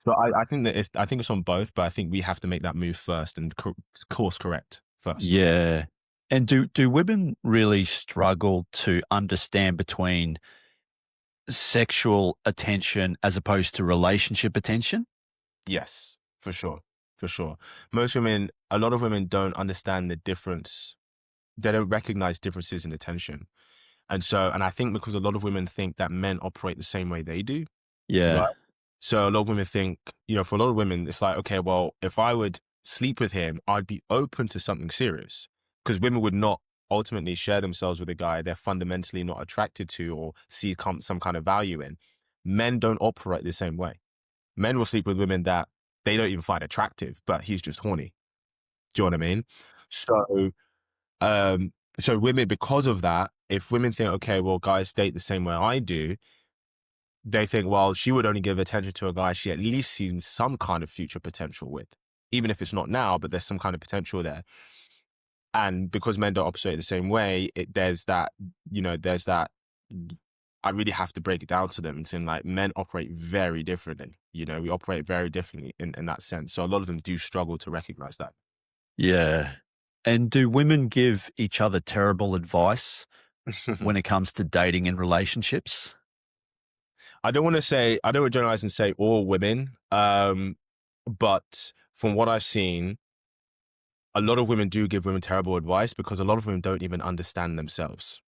So I think that it's on both, but I think we have to make that move first and course correct first. Yeah. And do women really struggle to understand between sexual attention as opposed to relationship attention? Yes, for sure. For sure. A lot of women don't understand the difference. They don't recognize differences in attention. And I think because a lot of women think that men operate the same way they do, right? Yeah. So a lot of women think, for a lot of women, it's like, okay, well, if I would sleep with him, I'd be open to something serious, because women would not ultimately share themselves with a guy they're fundamentally not attracted to or see some kind of value in. Men don't operate the same way. Men will sleep with women that they don't even find attractive, but he's just horny. Do you know what I mean? So, so women, because of that, if women think, okay, well, guys date the same way I do, they think, well, she would only give attention to a guy she at least sees some kind of future potential with, even if it's not now, but there's some kind of potential there. And because men don't operate the same way, there's that, I really have to break it down to them and saying, like, men operate very differently. We operate very differently in that sense. So a lot of them do struggle to recognize that. Yeah. And do women give each other terrible advice when it comes to dating and relationships? I don't want to say, I don't want to generalize and say all women, but from what I've seen, a lot of women do give women terrible advice because a lot of women don't even understand themselves.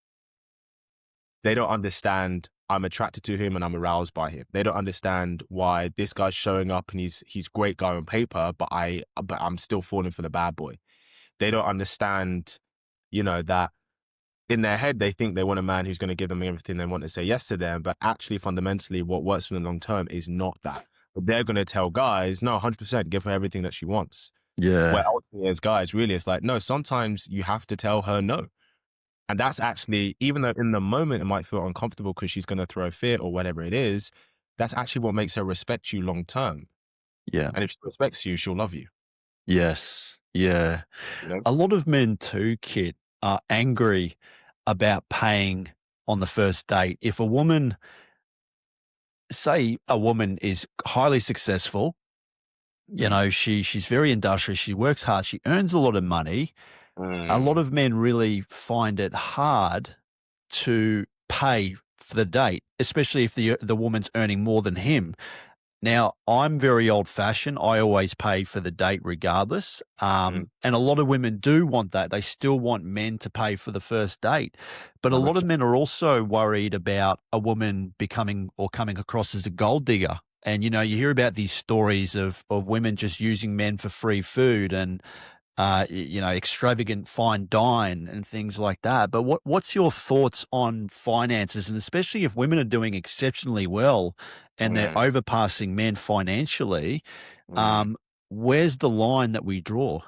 They don't understand I'm attracted to him and I'm aroused by him. They don't understand why this guy's showing up and he's great guy on paper, but I'm still falling for the bad boy. They don't understand, that in their head they think they want a man who's going to give them everything they want to say yes to them, but actually fundamentally what works for them long term is not that. But they're going to tell guys, no, 100% give her everything that she wants. Where Yeah. ultimately as guys, really it's like, no, sometimes you have to tell her no. And that's actually, even though in the moment it might feel uncomfortable because she's going to throw a fit or whatever it is, that's actually what makes her respect you long term. Yeah. And if she respects you, she'll love you. Yes. Yeah. You know? A lot of men too, Kit, are angry about paying on the first date. If a woman, say a woman is highly successful, she's very industrious, she works hard, she earns a lot of money. A lot Mm. of men really find it hard to pay for the date, especially if the woman's earning more than him. Now, I'm very old fashioned. I always pay for the date regardless. Mm. And a lot of women do want that. They still want men to pay for the first date. But a lot of 100%. men are also worried about a woman becoming or coming across as a gold digger. And, you hear about these stories of women just using men for free food and, extravagant fine dine and things like that. But what's your thoughts on finances, and especially if women are doing exceptionally well and they're Mm. overpassing men financially? Mm. Um, where's the line that we draw?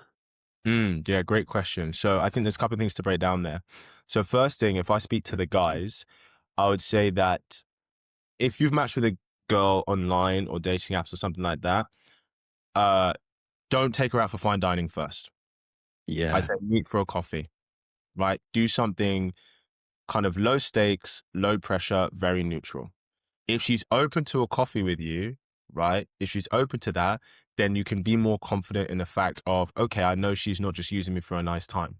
Yeah, great question. So I think there's a couple of things to break down there. So first thing, if I speak to the guys, I would say that if you've matched with a girl online or dating apps or something like that, uh, don't take her out for fine dining first. I Yeah. say meet for a coffee, right? Do something kind of low stakes, low pressure, very neutral. If she's open to a coffee with you, right? If she's open to that, then you can be more confident in the fact of, okay, I know she's not just using me for a nice time,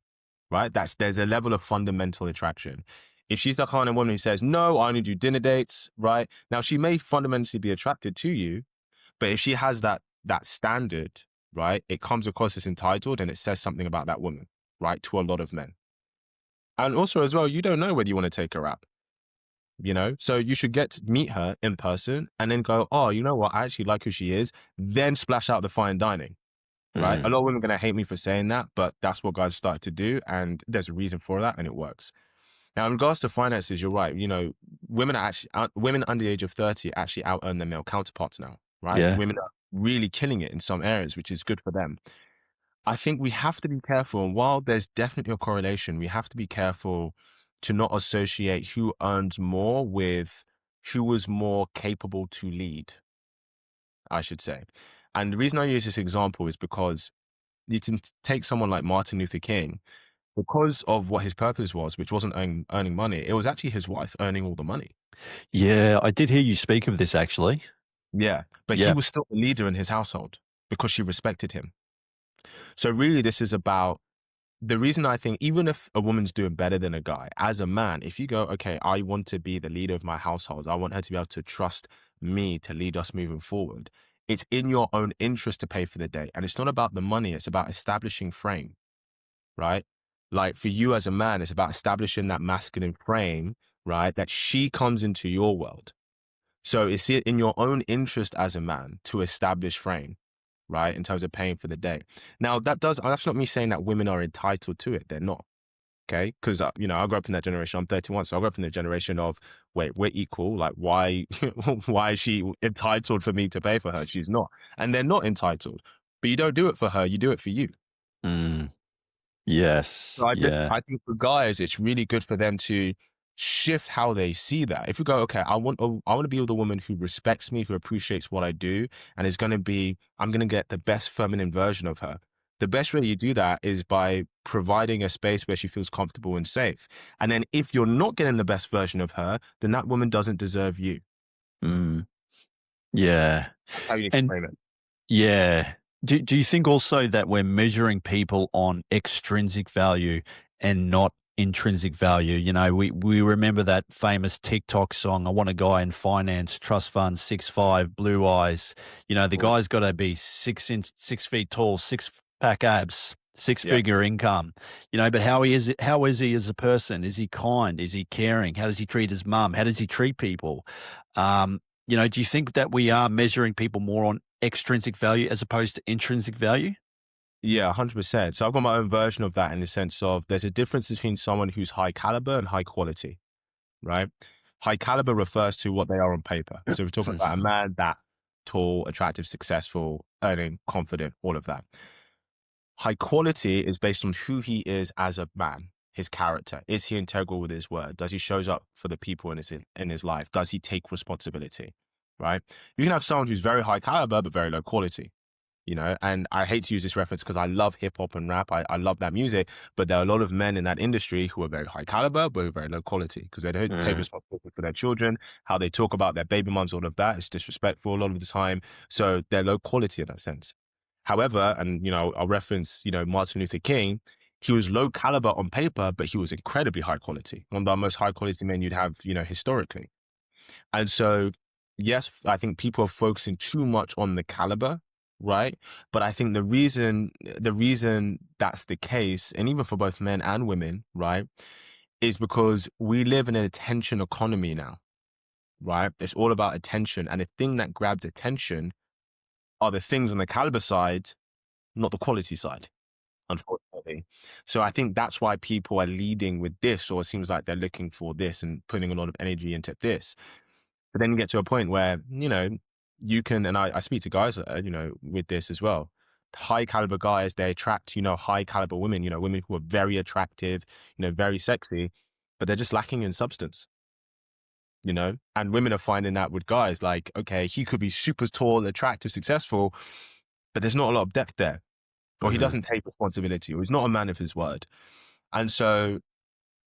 right? There's a level of fundamental attraction. If she's the kind of woman who says, no, I only do dinner dates, right? Now she may fundamentally be attracted to you, but if she has that standard, right, it comes across as entitled and it says something about that woman, right, to a lot of men. And also as well, you don't know whether you want to take her out. So you should get to meet her in person and then go, oh, you know what, I actually like who she is, then splash out the fine dining, right? A Mm. lot of women are going to hate me for saying that, but that's what guys started to do, and there's a reason for that, and it works. Now in regards to finances, you're right. Women are actually women under the age of 30 actually out earn their male counterparts now, right? Yeah. Women are really killing it in some areas, which is good for them. I think we have to be careful. And while there's definitely a correlation, we have to be careful to not associate who earns more with who was more capable to lead, I should say. And the reason I use this example is because you can take someone like Martin Luther King, because of what his purpose was, which wasn't earning money, it was actually his wife earning all the money. Yeah. I did hear you speak of this actually. Yeah. But he Yeah. was still the leader in his household because she respected him. So really, this is about the reason I think even if a woman's doing better than a guy, as a man, if you go, okay, I want to be the leader of my household, I want her to be able to trust me to lead us moving forward. It's in your own interest to pay for the date. And it's not about the money, it's about establishing frame, right? Like for you as a man, it's about establishing that masculine frame, right? That she comes into your world. So it's in your own interest as a man to establish frame, right? In terms of paying for the day. Now that's not me saying that women are entitled to it. They're not. Okay. Cause I grew up in that generation. I'm 31. So I grew up in the generation of, wait, we're equal. Like why, why is she entitled for me to pay for her? She's not. And they're not entitled, but you don't do it for her. You do it for you. Mm. So Yes. Yeah. I think for guys, it's really good for them to shift how they see that. If you go, okay, I want to be with a woman who respects me, who appreciates what I do, and I'm going to get the best feminine version of her. The best way you do that is by providing a space where she feels comfortable and safe. And then if you're not getting the best version of her, then that woman doesn't deserve you. Mm. Yeah. That's how you need to And frame it. yeah. Do you think also that we're measuring people on extrinsic value and not intrinsic value. You know, we remember that famous TikTok song, I want a guy in finance, trust fund, 6'5", blue eyes. You know, the Cool. guy's got to be 6 feet tall, six-pack abs, Yeah. six-figure income. You know, but how is he as a person? Is he kind? Is he caring? How does he treat his mum? How does he treat people? You know, do you think that we are measuring people more on extrinsic value as opposed to intrinsic value? Yeah, 100%. So I've got my own version of that in the sense of there's a difference between someone who's high caliber and high quality, right? High caliber refers to what they are on paper. So we're talking about a man that tall, attractive, successful, earning, confident, all of that. High quality is based on who he is as a man, his character. Is he integral with his word? Does he shows up for the people in his life? Does he take responsibility? Right? You can have someone who's very high caliber but very low quality. You know, and I hate to use this reference because I love hip hop and rap. I love that music, but there are a lot of men in that industry who are very high caliber, but who are very low quality because they don't take Mm, responsibility for their children, how they talk about their baby moms, all of that is disrespectful a lot of the time. So they're low quality in that sense. However, and you know, I'll reference, you know, Martin Luther King. He was low caliber on paper, but he was incredibly high quality. One of the most high quality men you'd have, you know, historically. And so, yes, I think people are focusing too much on the caliber, right? But I think the reason that's the case, and even for both men and women, right, is because we live in an attention economy now, right? It's all about attention. And the thing that grabs attention are the things on the caliber side, not the quality side, unfortunately. So I think that's why people are leading with this, or it seems like they're looking for this and putting a lot of energy into this. But then you get to a point where, you know, you can, and I speak to guys, you know, with this as well. High caliber guys, they attract, you know, high caliber women, you know, women who are very attractive, you know, very sexy, but they're just lacking in substance, you know? And women are finding that with guys, like, okay, he could be super tall, attractive, successful, but there's not a lot of depth there, or he mhm. doesn't take responsibility, or he's not a man of his word. And so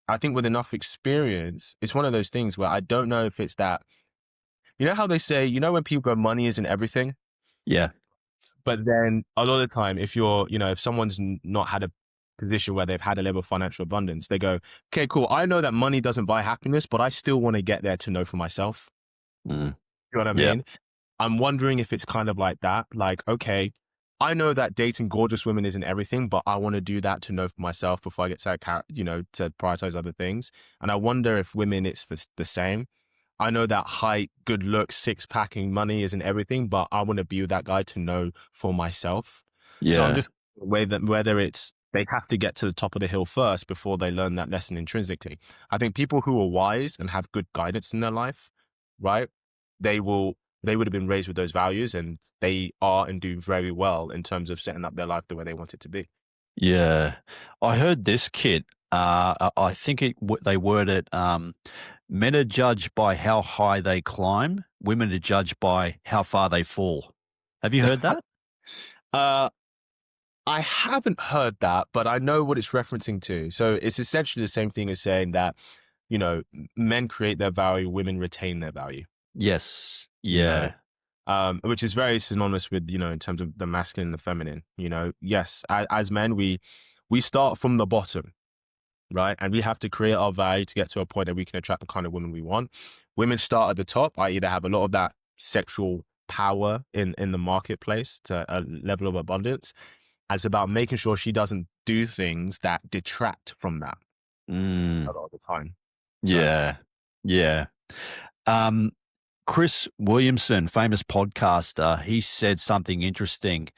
I think with enough experience, it's one of those things where I don't know if it's that, you know how they say, you know, when people go, money isn't everything, Yeah. but then a lot of the time, if you're, you know, if someone's not had a position where they've had a level of financial abundance, they go, okay, cool. I know that money doesn't buy happiness, but I still want to get there to know for myself. Mm. You know what I Yeah. mean? I'm wondering if it's kind of like that. Like, okay, I know that dating gorgeous women isn't everything, but I want to do that to know for myself before I get to, you know, to prioritize other things. And I wonder if women, it's for the same. I know that height, good looks, six packing money isn't everything, but I want to be with that guy to know for myself. So I'm Yeah. just whether it's they have to get to the top of the hill first before they learn that lesson intrinsically. I think people who are wise and have good guidance in their life, right? They would have been raised with those values and they are and do very well in terms of setting up their life the way they want it to be. Yeah. I heard this, kid. I think they word it, men are judged by how high they climb, women are judged by how far they fall. Have you heard that? Uh, I haven't heard that, but I know what it's referencing to. So it's essentially the same thing as saying that, you know, men create their value, women retain their value, Yes. you know, Yeah. which is very synonymous with, you know, in terms of the masculine and the feminine, you know, yes, as men, we start from the bottom, right? And we have to create our value to get to a point that we can attract the kind of women we want. Women start at the top, i.e. they have a lot of that sexual power in the marketplace to a level of abundance. And it's about making sure she doesn't do things that detract from that a Mm. lot of the time. So, Yeah. Yeah. Um, Chris Williamson, famous podcaster, he said something interesting.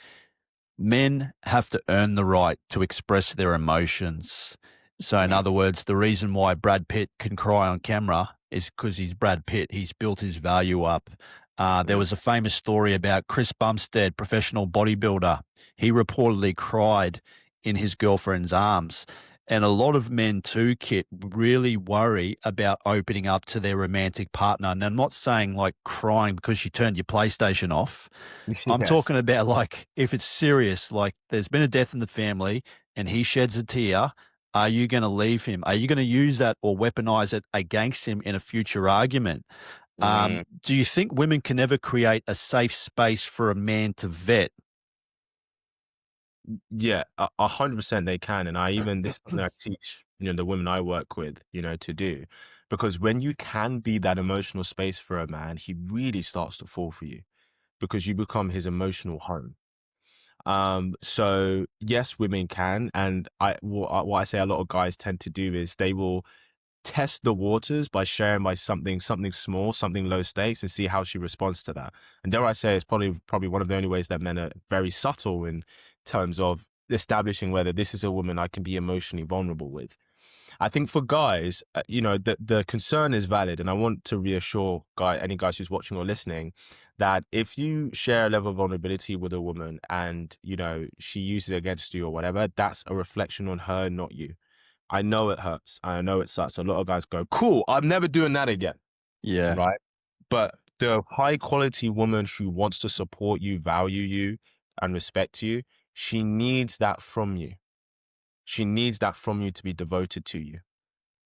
Men have to earn the right to express their emotions. So, in mm, other words, the reason why Brad Pitt can cry on camera is because he's Brad Pitt. He's built his value up. There mm, was a famous story about Chris Bumstead, professional bodybuilder. He reportedly cried in his girlfriend's arms. And a lot of men too, Kit, really worry about opening up to their romantic partner. And I'm not saying like crying because you turned your PlayStation off. I'm yes. talking about like if it's serious, like there's been a death in the family and he sheds a tear, are you going to leave him? Are you going to use that or weaponize it against him in a future argument? Mm, Do you think women can ever create a safe space for a man to vet? yeah, 100% they can. And I even, this is something I teach the women I work with, to do. Because when you can be that emotional space for a man, he really starts to fall for you because you become his emotional home. So yes, women can, and what I say a lot of guys tend to do is they will test the waters by sharing by something small, something low stakes, and see how she responds to that. And dare I say, it's probably one of the only ways that men are very subtle in terms of establishing whether this is a woman I can be emotionally vulnerable with. I think for guys, the concern is valid, and I want to reassure any guys who's watching or listening, that if you share a level of vulnerability with a woman and she uses it against you or whatever, that's a reflection on her, not you. I know it hurts. I know it sucks. A lot of guys go, "Cool, I'm never doing that again," Yeah. right? But the high quality woman who wants to support you, value you, and respect you, she needs that from you. She needs that from you to be devoted to you,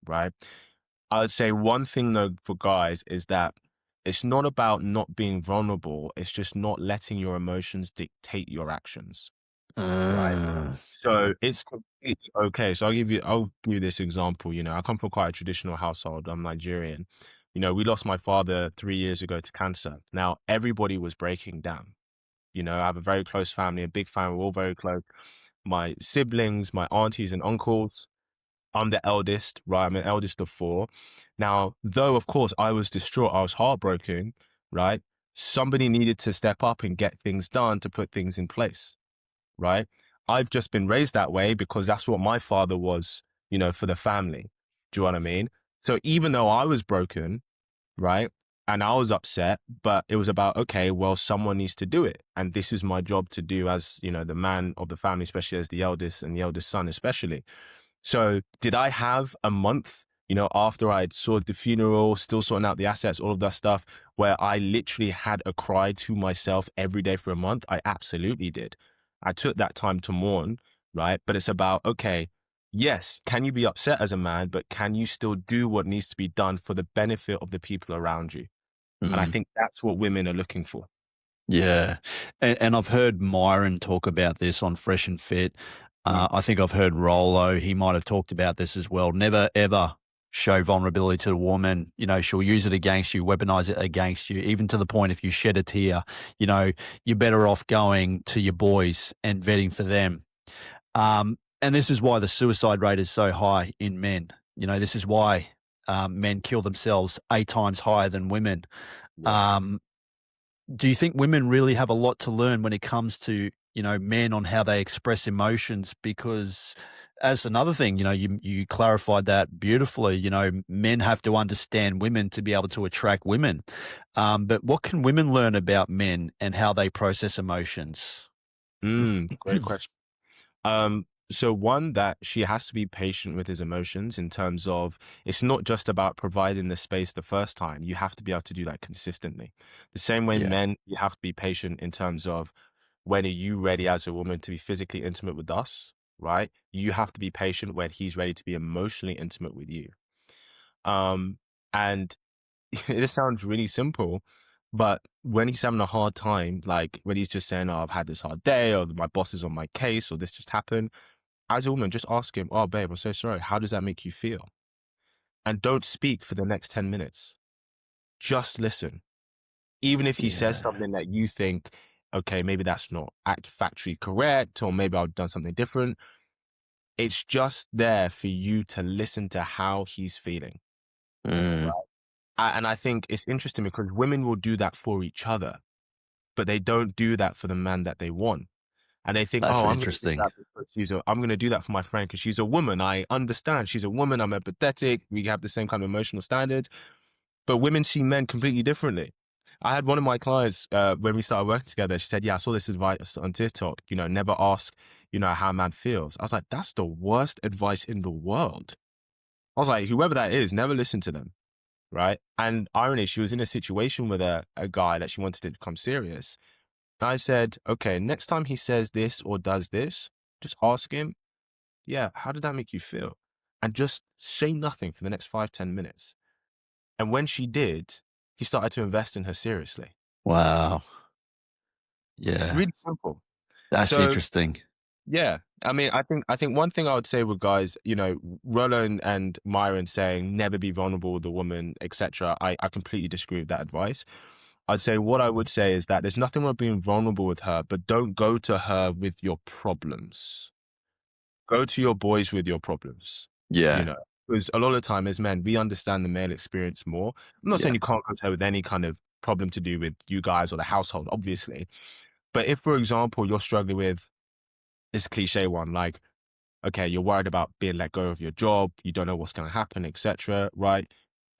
right? I would say one thing though for guys is that it's not about not being vulnerable. It's just not letting your emotions dictate your actions, right? Uh, So it's completely okay. So I'll give you this example. I come from quite a traditional household. I'm Nigerian. We lost my father 3 years ago to cancer. Now everybody was breaking down. I have a very close family, a big family. We're all very close. My siblings, my aunties and uncles. I'm the eldest, right? I'm an eldest of four. Now, though, of course, I was distraught, I was heartbroken, right? Somebody needed to step up and get things done to put things in place, right? I've just been raised that way because that's what my father was, for the family. Do you know what I mean? So even though I was broken, right? And I was upset, but it was about, okay, well, someone needs to do it. And this is my job to do as, the man of the family, especially as the eldest and the eldest son, especially. So did I have a month, after I'd sorted the funeral, still sorting out the assets, all of that stuff, where I literally had a cry to myself every day for a month? I absolutely did. I took that time to mourn, right? But it's about, okay, yes, can you be upset as a man, but can you still do what needs to be done for the benefit of the people around you? And I mm. think that's what women are looking for. Yeah. And I've heard Myron talk about this on Fresh and Fit. Mm. I think I've heard Rolo, he might have talked about this as well. Never, ever show vulnerability to a woman. She'll use it against you, weaponize it against you, even to the point if you shed a tear, you're better off going to your boys and vetting for them. And this is why the suicide rate is so high in men. This is why men kill themselves 8 times higher than women. Yeah. Um, do you think women really have a lot to learn when it comes to, men on how they express emotions? Because as another thing, you clarified that beautifully. Men have to understand women to be able to attract women. But what can women learn about men and how they process emotions? Great question. So one, that she has to be patient with his emotions in terms of it's not just about providing the space the first time. You have to be able to do that consistently. The same way Yeah. men, you have to be patient in terms of when are you ready as a woman to be physically intimate with us, right? You have to be patient when he's ready to be emotionally intimate with you. Um, and it sounds really simple, but when he's having a hard time, like when he's just saying, "Oh, I've had this hard day," or "My boss is on my case," or "This just happened," as a woman, just ask him, "Oh, babe, I'm so sorry. How does that make you feel?" And don't speak for the next 10 minutes. Just listen. Even if he says Yeah. something that you think, okay, maybe that's not factually correct, or maybe I've done something different. It's just there for you to listen to how he's feeling. Mm, Right. And I think it's interesting because women will do that for each other, but they don't do that for the man that they want. And they think, that's oh, I'm going to do interesting. that because I'm going to do that for my friend because she's a woman. I understand she's a woman. I'm empathetic. We have the same kind of emotional standards. But women see men completely differently. I had one of my clients when we started working together. She said, "Yeah, I saw this advice on TikTok. Never ask, how a man feels." I was like, "That's the worst advice in the world." I was like, "Whoever that is, never listen to them." Right? And irony, she was in a situation with a guy that she wanted to become serious. I said, okay, next time he says this or does this, just ask him, yeah, how did that make you feel? And just say nothing for the next 5, 10 minutes. And when she did, he started to invest in her seriously. Wow. It's Yeah. really simple. That's So interesting. Yeah. I mean, I think one thing I would say with guys, Roland and Myron saying never be vulnerable with a woman, etc. I completely disagree with that advice. I'd say what I would say is that there's nothing wrong being vulnerable with her, but don't go to her with your problems. Go to your boys with your problems, you Yeah, know, because a lot of the time as men, we understand the male experience more. I'm not yeah, saying you can't go to her with any kind of problem to do with you guys or the household, obviously. But if, for example, you're struggling with this cliche one, like, okay, you're worried about being let go of your job, you don't know what's going to happen, etc., right?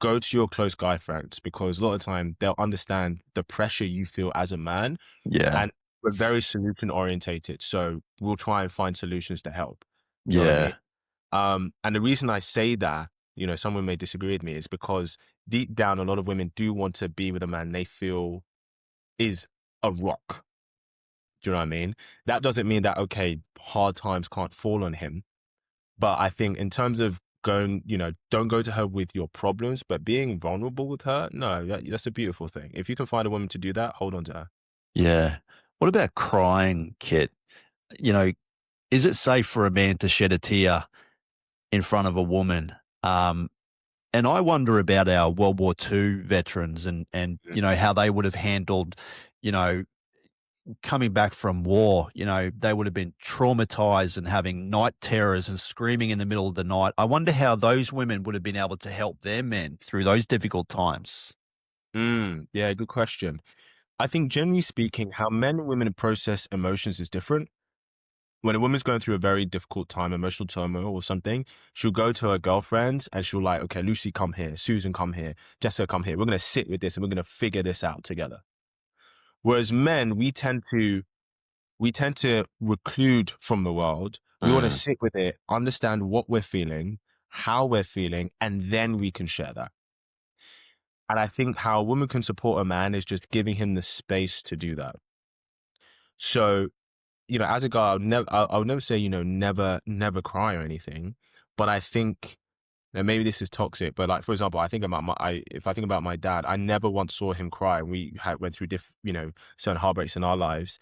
Go to your close guy friends because a lot of the time they'll understand the pressure you feel as a man, yeah, and we're very solution orientated, so we'll try and find solutions to help. Do you know what I mean? yeah, And the reason I say that, someone may disagree with me, is because deep down, a lot of women do want to be with a man they feel is a rock. Do you know what I mean? That doesn't mean that, okay, hard times can't fall on him. But I think in terms of going, don't go to her with your problems, but being vulnerable with her, no, that's a beautiful thing. If you can find a woman to do that, hold on to her. yeah. What about crying, Kit? You know, is it safe for a man to shed a tear in front of a woman? And I wonder about our World War II veterans and Mm. how they would have handled, you know, coming back from war. They would have been traumatized and having night terrors and screaming in the middle of the night. I wonder how those women would have been able to help their men through those difficult times. Yeah, good question. I think generally speaking, how men and women process emotions is different. When a woman's going through a very difficult time, emotional turmoil or something, she'll go to her girlfriends and she'll like, okay, Lucy, come here. Susan, come here. Jessica, come here. We're going to sit with this and we're going to figure this out together. Whereas men, we tend to reclude from the world. We want to Mm, sit with it, understand what we're feeling, how we're feeling, and then we can share that. And I think how a woman can support a man is just giving him the space to do that. So, as a guy, I would never say, never cry or anything. But I think, and maybe this is toxic, but like, for example, if I think about my dad, I never once saw him cry. We went through certain heartbreaks in our lives,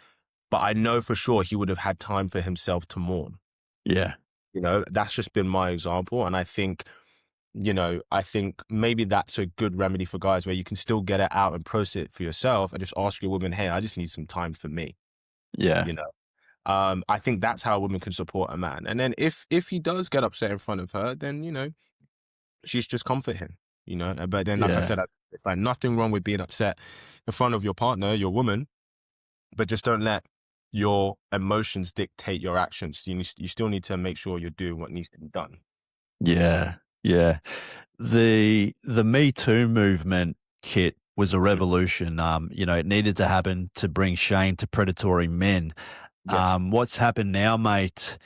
but I know for sure he would have had time for himself to mourn. yeah, That's just been my example. And I think maybe that's a good remedy for guys where you can still get it out and process it for yourself and just ask your woman, hey, I just need some time for me, yeah, you know? I think that's how a woman can support a man. And then if he does get upset in front of her, then, she's just comfort him. But then, like I yeah, said, it's like nothing wrong with being upset in front of your partner, your woman, but just don't let your emotions dictate your actions. You still need to make sure you're doing what needs to be done. yeah, yeah. The Me Too movement, Kit, was a Mhm. revolution. It needed to happen to bring shame to predatory men. Yes. What's happened now, mate,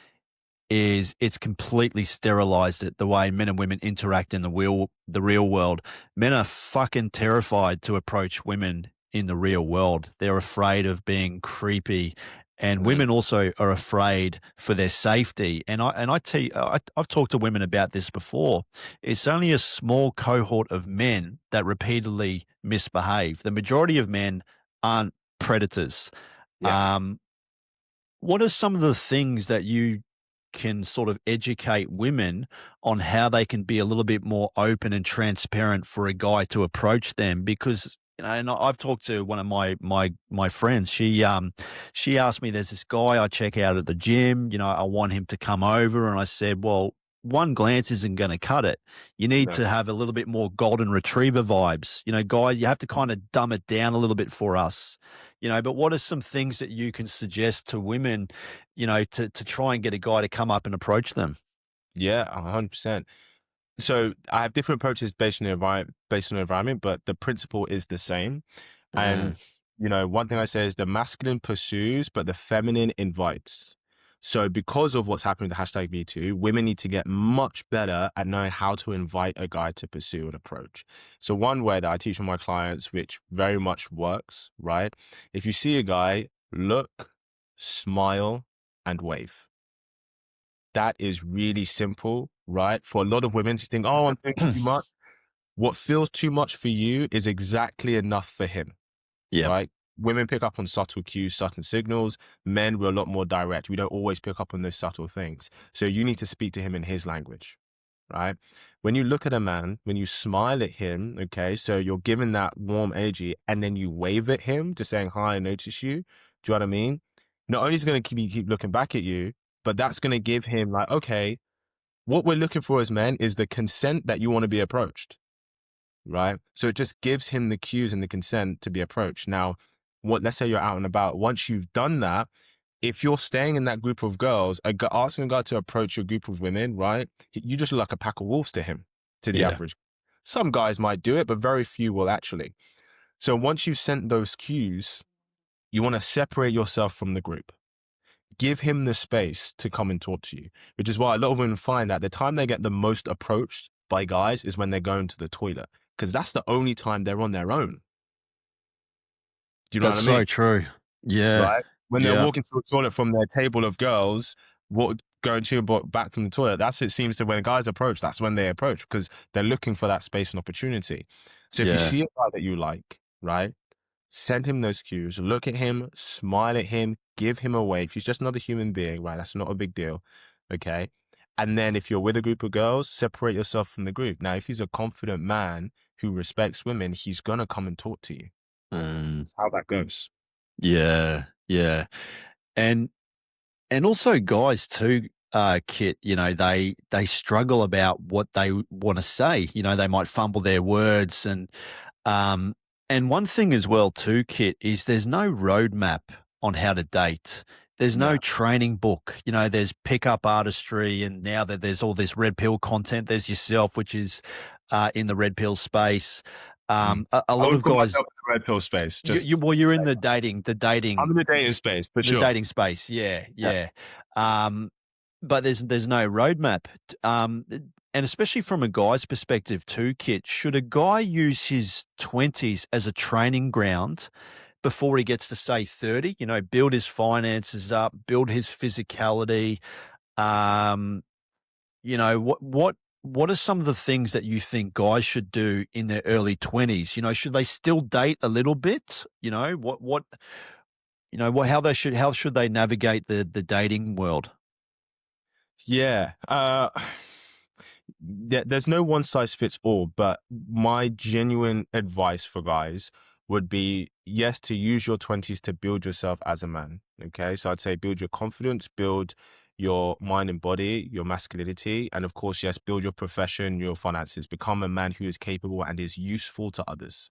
is it's completely sterilized it, the way men and women interact in the real world. Men are fucking terrified to approach women in the real world. They're afraid of being creepy, and Mm. women also are afraid for their safety. I've talked to women about this before. It's only a small cohort of men that repeatedly misbehave. The majority of men aren't predators. Yeah. Um, what are some of the things that you can sort of educate women on how they can be a little bit more open and transparent for a guy to approach them? Because and I've talked to one of my friends. She asked me, "There's this guy I check out at the gym. I want him to come over." And I said, "Well, one glance isn't going to cut it. You need No. to have a little bit more golden retriever vibes. Guys, you have to kind of dumb it down a little bit for us. But what are some things that you can suggest to women, to try and get a guy to come up and approach them?" Yeah, 100%. So I have different approaches based on the environment, but the principle is the same. Mm, And one thing I say is the masculine pursues, but the feminine invites. So because of what's happening with the hashtag #MeToo, women need to get much better at knowing how to invite a guy to pursue an approach. So one way that I teach on my clients, which very much works, right? If you see a guy, look, smile, and wave. That is really simple, right? For a lot of women to think, oh, I'm doing too much. What feels too much for you is exactly enough for him, yep. right? women pick up on subtle cues, subtle signals. Men, we're a lot more direct. We don't always pick up on those subtle things. So you need to speak to him in his language, right? When you look at a man, when you smile at him, okay, so you're giving that warm energy and then you wave at him just saying, hi, I notice you. Do you know what I mean? Not only is it going to keep looking back at you, but that's going to give him like, okay, what we're looking for as men is the consent that you want to be approached, right? So it just gives him the cues and the consent to be approached. Now, let's say you're out and about. Once you've done that, if you're staying in that group of girls, asking a guy to approach your group of women, right? You just look like a pack of wolves to him, to the Yeah. average. Some guys might do it, but very few will actually. So once you've sent those cues, you want to separate yourself from the group. Give him the space to come and talk to you, which is why a lot of women find that the time they get the most approached by guys is when they're going to the toilet, because that's the only time they're on their own. Do you know That's what I mean? so true. Yeah. Right? When they're Yeah. walking to the toilet from their table of girls, going to back from the toilet, it seems to when guys approach, that's when they approach because they're looking for that space and opportunity. So if you Yeah. see a guy that you like, right? Send him those cues, look at him, smile at him, give him a wave. He's just another human being, right? That's not a big deal. Okay. And then if you're with a group of girls, separate yourself from the group. Now, if he's a confident man who respects women, he's going to come and talk to you. Mm. That's how that goes. Yeah. Yeah. And also guys too, Kit, you know, they struggle about what they want to say. You know, they might fumble their words um and one thing as well too, Kit, is there's no roadmap on how to date. There's no Yeah. training book. You know, there's pickup artistry, and now that there's all this red pill content, there's yourself, which is in the red pill space. A I lot wouldn't of put guys, myself in the red pill space. you're in I'm in the dating space for the sure. dating space. Yeah, Yeah. yeah. But there's no roadmap. And especially from a guy's perspective too, Kit, should a guy use his 20s as a training ground before he gets to say 30? You know, build his finances up, build his physicality. Um, you know, what are some of the things that you think guys should do in their early 20s? You know, should they still date a little bit? You know, how should they navigate the dating world? Yeah. There's no one size fits all, but my genuine advice for guys would be yes, to use your 20s to build yourself as a man. Okay. So I'd say build your confidence, build your mind and body, your masculinity, and of course, yes, build your profession, your finances, become a man who is capable and is useful to others.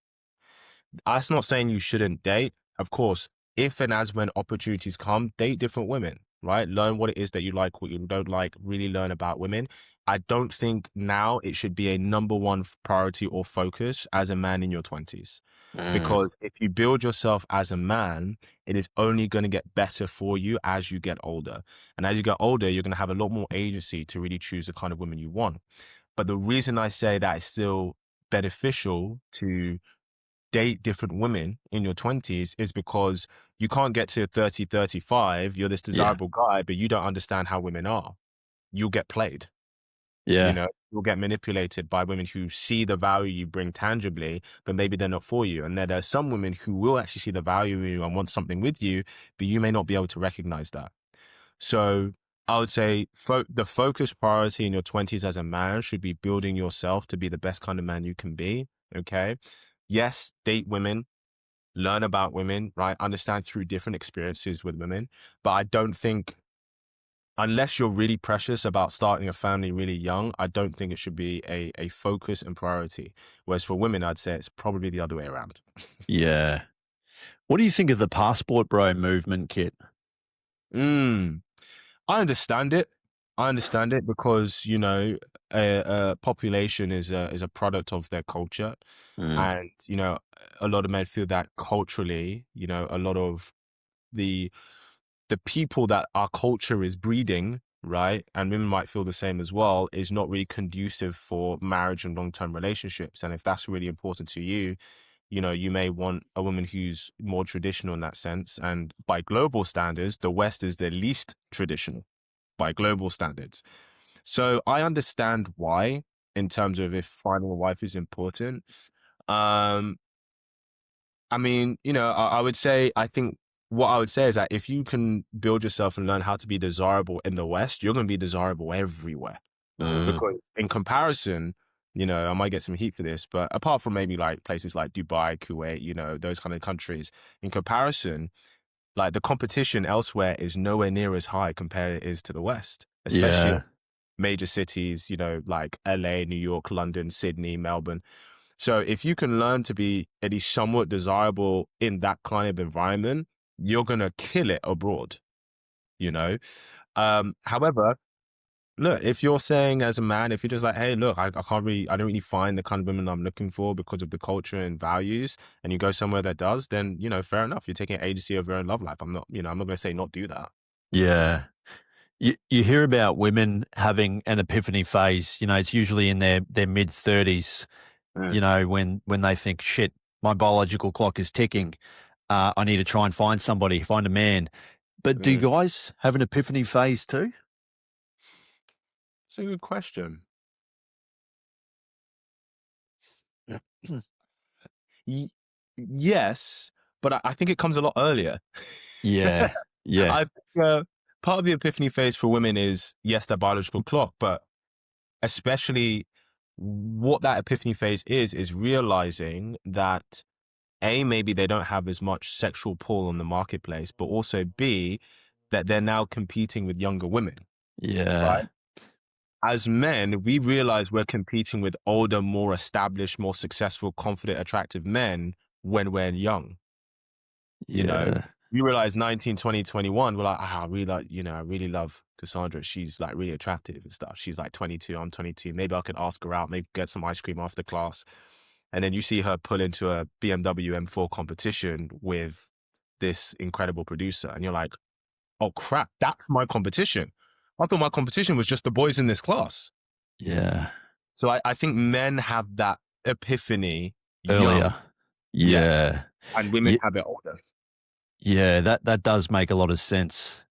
That's not saying you shouldn't date. Of course, if and as when opportunities come, date different women, right? Learn what it is that you like, what you don't like, really learn about women. I don't think now it should be a number one priority or focus as a man in your 20s. Mm, Because if you build yourself as a man, it is only going to get better for you as you get older. And as you get older, you're going to have a lot more agency to really choose the kind of women you want. But the reason I say that it's still beneficial to date different women in your 20s is because you can't get to 30, 35. You're this yeah, desirable guy, but you don't understand how women are. You'll get played, yeah, you'll get manipulated by women who see the value you bring tangibly, but maybe they're not for you. And then there's some women who will actually see the value in you and want something with you, but you may not be able to recognize that. So I would say the focus priority in your 20s as a man should be building yourself to be the best kind of man you can be. Okay. Yes, date women, learn about women, right? Understand through different experiences with women. But I don't think, unless you're really precious about starting a family really young, I don't think it should be a focus and priority. Whereas for women, I'd say it's probably the other way around. yeah. What do you think of the passport bro movement, Kit? Mm, I understand it. I understand it because, a population is a product of their culture. Mm, And, a lot of men feel that culturally, a lot of the the people that our culture is breeding, right? And women might feel the same as well, is not really conducive for marriage and long-term relationships. And if that's really important to you, you may want a woman who's more traditional in that sense. And by global standards, the West is the least traditional by global standards. So I understand why, in terms of if finding a wife is important. Um, I mean, I would say, I think what I would say is that if you can build yourself and learn how to be desirable in the West, you're going to be desirable everywhere. Mm, Because in comparison, I might get some heat for this, but apart from maybe like places like Dubai, Kuwait, those kind of countries, in comparison, like the competition elsewhere is nowhere near as high compared it is to the West, especially yeah, major cities, like LA, New York, London, Sydney, Melbourne. So if you can learn to be at least somewhat desirable in that kind of environment, you're gonna kill it abroad, you know? However, look, if you're saying as a man, if you're just like, hey, look, I don't really find the kind of women I'm looking for because of the culture and values, and you go somewhere that does, then, fair enough. You're taking agency of your own love life. I'm not gonna say not do that. yeah. You hear about women having an epiphany phase. It's usually in their mid-30s. Mm, When they think, shit, my biological clock is ticking. I need to try and find a man. But do mm. guys have an epiphany phase too? It's a good question. Y- yes, but I think it comes a lot earlier. Yeah, yeah, I think part of the epiphany phase for women is, yes, their biological clock, but especially what that epiphany phase is realizing that A, maybe they don't have as much sexual pull on the marketplace, but also B, that they're now competing with younger women, right? yeah, As men, we realize we're competing with older, more established, more successful, confident, attractive men when we're young. you know, yeah, we realize 19, 20, 21. We're like, I really love Cassandra. She's like really attractive and stuff. She's like 22, I'm 22. Maybe I could ask her out, maybe get some ice cream after class. And then you see her pull into a BMW M4 competition with this incredible producer. And you're like, oh crap, that's my competition. I thought my competition was just the boys in this class. yeah. So I think men have that epiphany young, Earlier. yeah, Yeah. and women Yeah, have it older. yeah, that does make a lot of sense.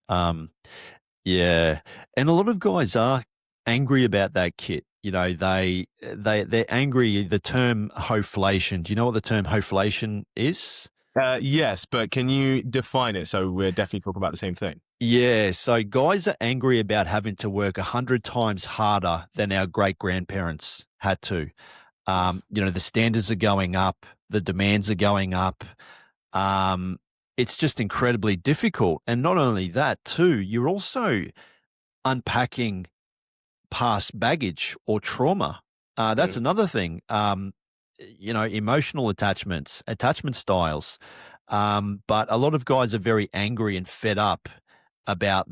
Yeah, and a lot of guys are angry about that kit. They're angry. The term Hoflation. Do you know what the term Hoflation is? Yes, but can you define it so we're definitely talking about the same thing? Yeah, so guys are angry about having to work 100 times harder than our great grandparents had to. The standards are going up, the demands are going up. Um, it's just incredibly difficult. And not only that, too, you're also unpacking past baggage or trauma. That's Mm. another thing. Emotional attachments, attachment styles. But a lot of guys are very angry and fed up about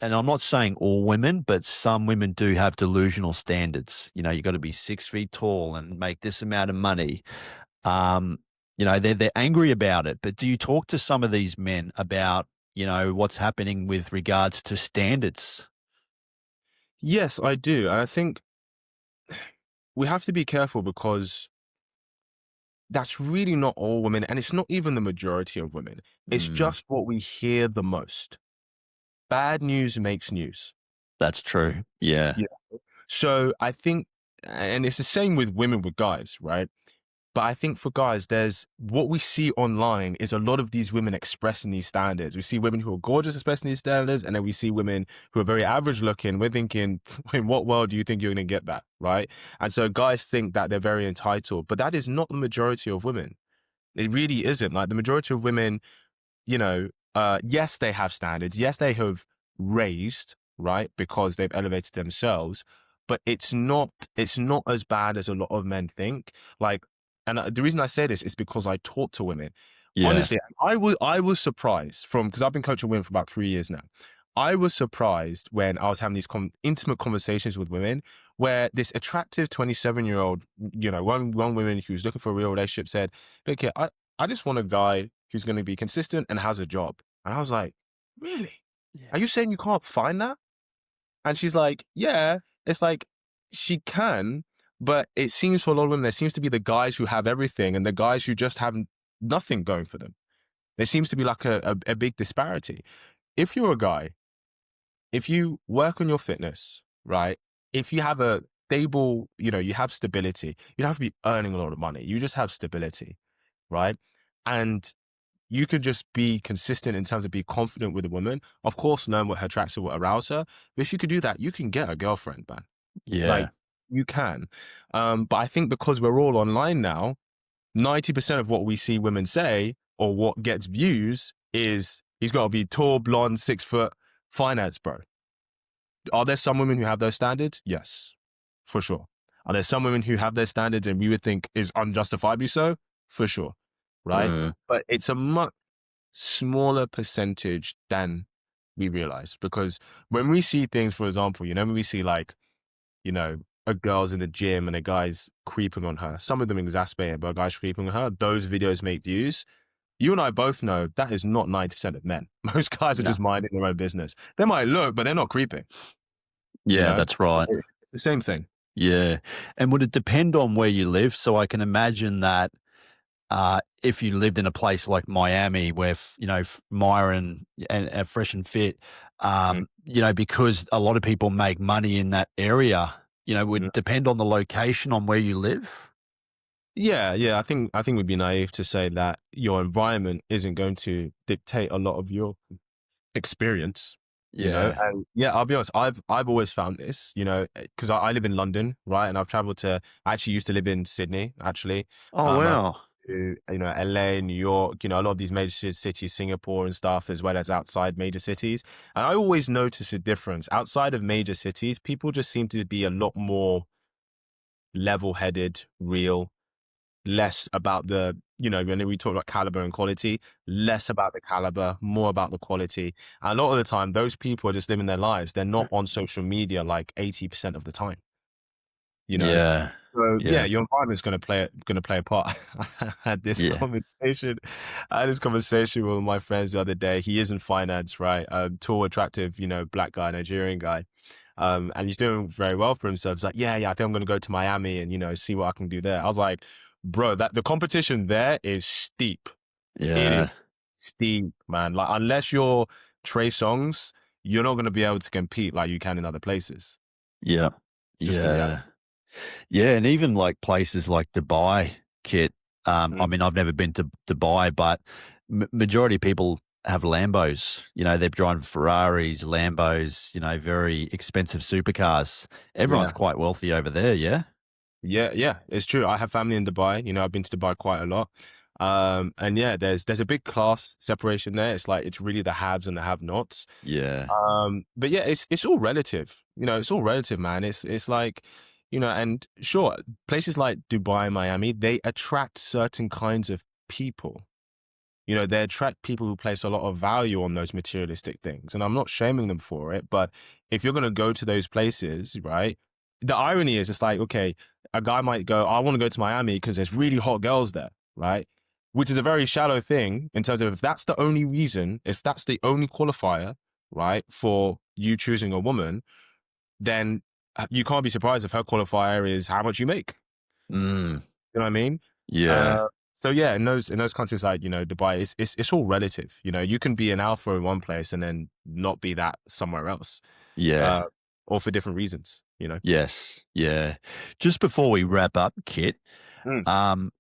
and I'm not saying all women, but some women do have delusional standards. You got to be 6 feet tall and make this amount of money. Um, they're angry about it. But do you talk to some of these men about, what's happening with regards to standards? Yes, I do. And I think we have to be careful because that's really not all women, and it's not even the majority of women. It's Mm, just what we hear the most. Bad news makes news. that's true. Yeah. Yeah. So I think, and it's the same with women with guys, right? But I think for guys, there's what we see online is a lot of these women expressing these standards. We see women who are gorgeous expressing these standards, and then we see women who are very average looking. We're thinking, in what world do you think you're going to get that, right? And so guys think that they're very entitled, but that is not the majority of women. It really isn't. Like the majority of women, yes, they have standards. Yes, they have raised, right? Because they've elevated themselves, but it's not as bad as a lot of men think. Like, and the reason I say this is because I talk to women. Yeah. Honestly, I was surprised because I've been coaching women for about 3 years now. I was surprised when I was having these intimate conversations with women where this attractive 27-year-old, one woman who was looking for a real relationship said, look here, I just want a guy who's going to be consistent and has a job. And I was like, really? Yeah. Are you saying you can't find that? And she's like, yeah. It's like she can, but it seems for a lot of women, there seems to be the guys who have everything and the guys who just have nothing going for them. There seems to be like a big disparity. If you're a guy, if you work on your fitness, right? If you have a stable, you have stability, you don't have to be earning a lot of money. You just have stability, right? And you could just be consistent in terms of be confident with a woman. Of course, knowing what her attracts her, what arouse her. But if you could do that, you can get a girlfriend, man. Like Yeah. you can. But I think because we're all online now, 90% of what we see women say or what gets views is he's got to be tall, blonde, 6 foot, finance, bro. Are there some women who have those standards? Yes, for sure. Are there some women who have their standards and we would think is unjustifiably so? For sure. Right. Mm. But it's a much smaller percentage than we realize because when we see things, for example, when we see like, a girl's in the gym and a guy's creeping on her, some of them exasperate, but a guy's creeping on her, those videos make views. You and I both know that is not 90% of men. Most guys are No. just minding their own business. They might look, but they're not creeping, you Yeah, know? that's right. It's the same thing. Yeah. And would it depend on where you live? So I can imagine that if you lived in a place like Miami where, Myron and Fresh and Fit, Mm, because a lot of people make money in that area, mm. would depend on the location on where you live? Yeah. I think we'd be naive to say that your environment isn't going to dictate a lot of your experience. Yeah. And yeah, I'll be honest, I've always found this, because I live in London, right? And I've traveled I actually used to live in Sydney, actually. Oh, I wow. to, LA, New York, a lot of these major cities, Singapore and stuff, as well as outside major cities. And I always notice a difference. Outside of major cities, people just seem to be a lot more level-headed, real, less about when we talk about caliber and quality, less about the caliber, more about the quality. And a lot of the time, those people are just living their lives. They're not on social media like 80% of the time, you know? Yeah. So yeah, Yeah. your environment's gonna play a part. I had this Yeah. conversation. I had this conversation with one of my friends the other day. He is in finance, right? Tall, attractive, black guy, Nigerian guy. And he's doing very well for himself. He's like, yeah, I think I'm gonna go to Miami and see what I can do there. I was like, bro, that the competition there is steep. It is Yeah. steep, man. Like unless you're Trey Songs, you're not gonna be able to compete like you can in other places. Yeah. It's just the reality. Yeah. Yeah, and even like places like Dubai, Kit. I Mm, mean, I've never been to Dubai, but majority of people have Lambos. They're driving Ferraris, Lambos. Very expensive supercars. Everyone's yeah. quite wealthy over there. Yeah. Yeah, it's true. I have family in Dubai. I've been to Dubai quite a lot. And yeah, there's a big class separation there. It's like it's really the haves and the have-nots. Yeah. But yeah, it's all relative. It's all relative, man. It's like, and sure, places like Dubai, Miami, they attract certain kinds of people. They attract people who place a lot of value on those materialistic things. And I'm not shaming them for it, but if you're going to go to those places, right? The irony is it's like, okay, a guy might go, I want to go to Miami because there's really hot girls there, right? Which is a very shallow thing in terms of if that's the only reason, if that's the only qualifier, right, for you choosing a woman, then you can't be surprised if her qualifier is how much you make. Mm, You know what I mean? yeah. Uh, so yeah, in those countries like Dubai, it's all relative. You can be an alpha in one place and then not be that somewhere else, Yeah. uh, or for different reasons. Yes. Yeah. Just before we wrap up, Kit, Mm, um,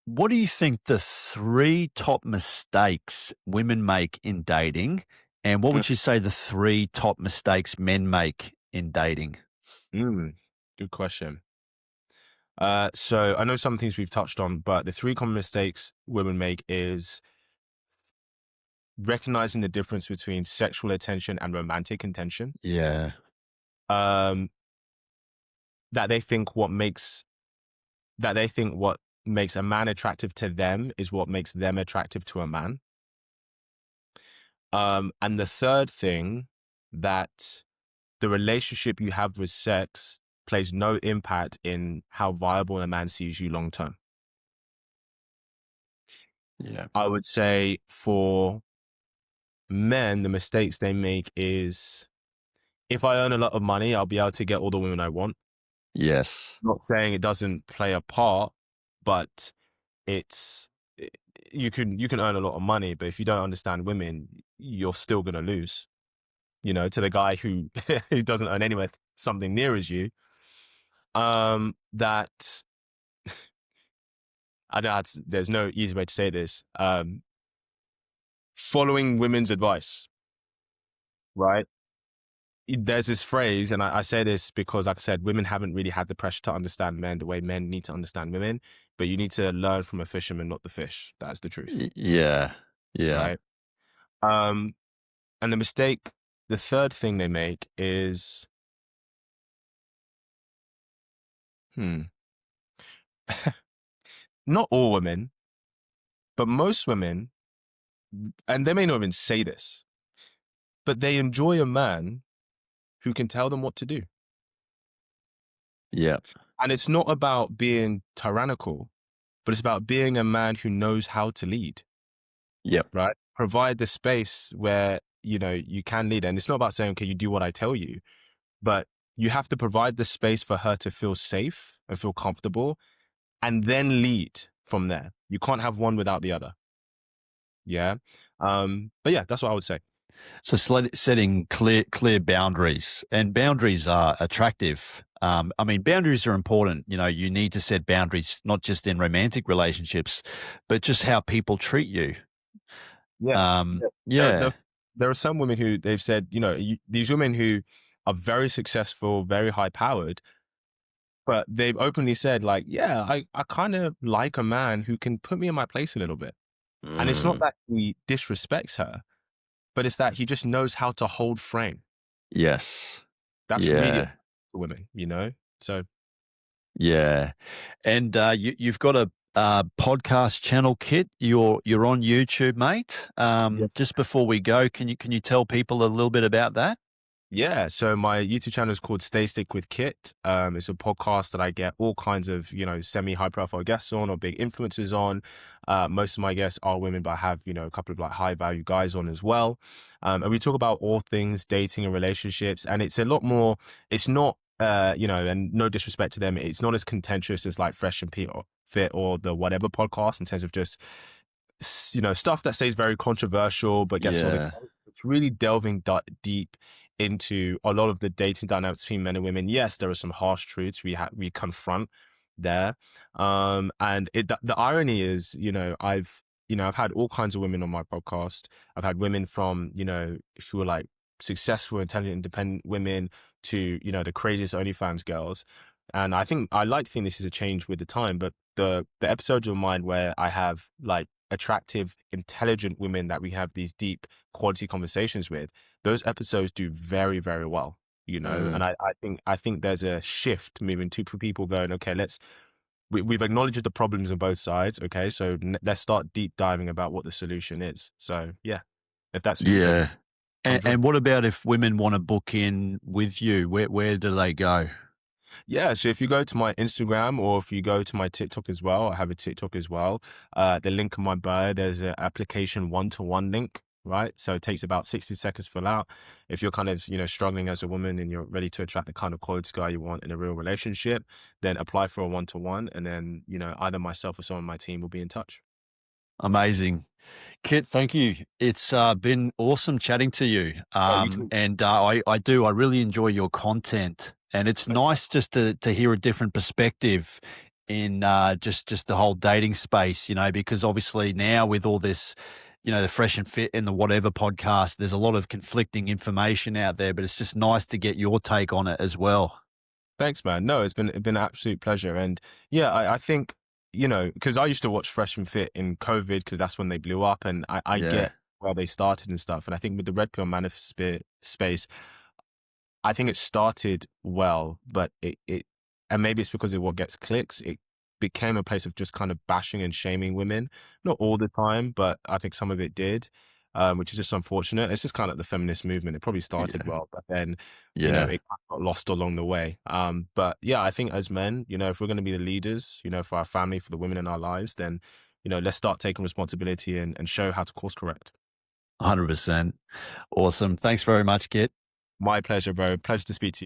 what do you think the three top mistakes women make in dating? And what mm, would you say the three top mistakes men make in dating? mm. Good question. So I know some things we've touched on, but the three common mistakes women make is recognizing the difference between sexual attention and romantic intention. Yeah. Um, that they think what makes a man attractive to them is what makes them attractive to a man. And the third thing, that the relationship you have with sex plays no impact in how viable a man sees you long term. Yeah. I would say for men, the mistakes they make is if I earn a lot of money, I'll be able to get all the women I want. Yes. Not saying it doesn't play a part, but it's you can earn a lot of money, but if you don't understand women, you're still gonna lose. To the guy who who doesn't earn anywhere something near as you. That I know there's no easy way to say this. Following women's advice, right? There's this phrase, and I say this because, like I said, women haven't really had the pressure to understand men the way men need to understand women. But you need to learn from a fisherman, not the fish. That's the truth, Yeah. Yeah. right? Um, and the third thing they make is, hmm, not all women, but most women, and they may not even say this, but they enjoy a man who can tell them what to do. Yeah. And it's not about being tyrannical, but it's about being a man who knows how to lead, Yep. right? Provide the space where, you can lead. And it's not about saying, okay, you do what I tell you, but you have to provide the space for her to feel safe and feel comfortable and then lead from there. You can't have one without the other. Yeah. But yeah, that's what I would say. So setting clear boundaries, and boundaries are attractive. I mean, boundaries are important. You know, you need to set boundaries, not just in romantic relationships, but just how people treat you. Yeah. Yeah. Yeah. There are some women who they've said, these women who are very successful, very high powered, but they've openly said, like, yeah, I kind of like a man who can put me in my place a little bit. And it's not Mm, that he disrespects her, but it's that he just knows how to hold frame. yes. That's really Yeah. important for women, you know? So, Yeah. And you've got a podcast channel, Kit. You're on YouTube, mate. yes. Just before we go, can you tell people a little bit about that? Yeah, so my YouTube channel is called Stay Stick with Kit. It's a podcast that I get all kinds of, semi high profile guests on or big influencers on. Most of my guests are women, but I have, a couple of like high value guys on as well. And we talk about all things dating and relationships. And it's a lot more, it's not, and no disrespect to them, it's not as contentious as like Fresh and Fit or the whatever podcast in terms of just stuff that stays very controversial but gets a lot of Yeah. attention. It's really delving deep into a lot of the dating dynamics between men and women. Yes, there are some harsh truths we confront there, and the irony is, I've had all kinds of women on my podcast. I've had women from who are like successful, intelligent, independent women to the craziest OnlyFans girls. And I think I like to think this is a change with the time, but the episodes of mine where I have like attractive, intelligent women that we have these deep quality conversations with, those episodes do very, very well, Mm. and I think there's a shift moving to people going, okay, we've acknowledged the problems on both sides. Okay, so let's start deep diving about what the solution is. So yeah, if that's what you enjoy, Yeah. come And, join. and what about if women want to book in with you? Where do they go? Yeah, so if you go to my Instagram or if you go to my TikTok as well, I have a TikTok as well. The link in my bio, there's an application one-to-one link, right? So it takes about 60 seconds to fill out. If you're kind of, struggling as a woman and you're ready to attract the kind of quality guy you want in a real relationship, then apply for a one-to-one and then, either myself or someone on my team will be in touch. Amazing. Kit, thank you. It's been awesome chatting to you. Oh, you too. And I really enjoy your content. And it's nice just to hear a different perspective in just the whole dating space, because obviously now with all this, the Fresh and Fit and the whatever podcast, there's a lot of conflicting information out there, but it's just nice to get your take on it as well. Thanks, man. No, it's been an absolute pleasure. And yeah, I think, because I used to watch Fresh and Fit in COVID because that's when they blew up. And I Yeah. get where they started and stuff. And I think with the Red Pill manifest space, I think it started well, but and maybe it's because of what gets clicks. It became a place of just kind of bashing and shaming women. Not all the time, but I think some of it did, which is just unfortunate. It's just kind of like the feminist movement. It probably started Yeah. well, but then, Yeah. it got lost along the way. But yeah, I think as men, if we're going to be the leaders, for our family, for the women in our lives, then, let's start taking responsibility and show how to course correct. 100%. Awesome. Thanks very much, Kit. My pleasure, bro. Pleasure to speak to you.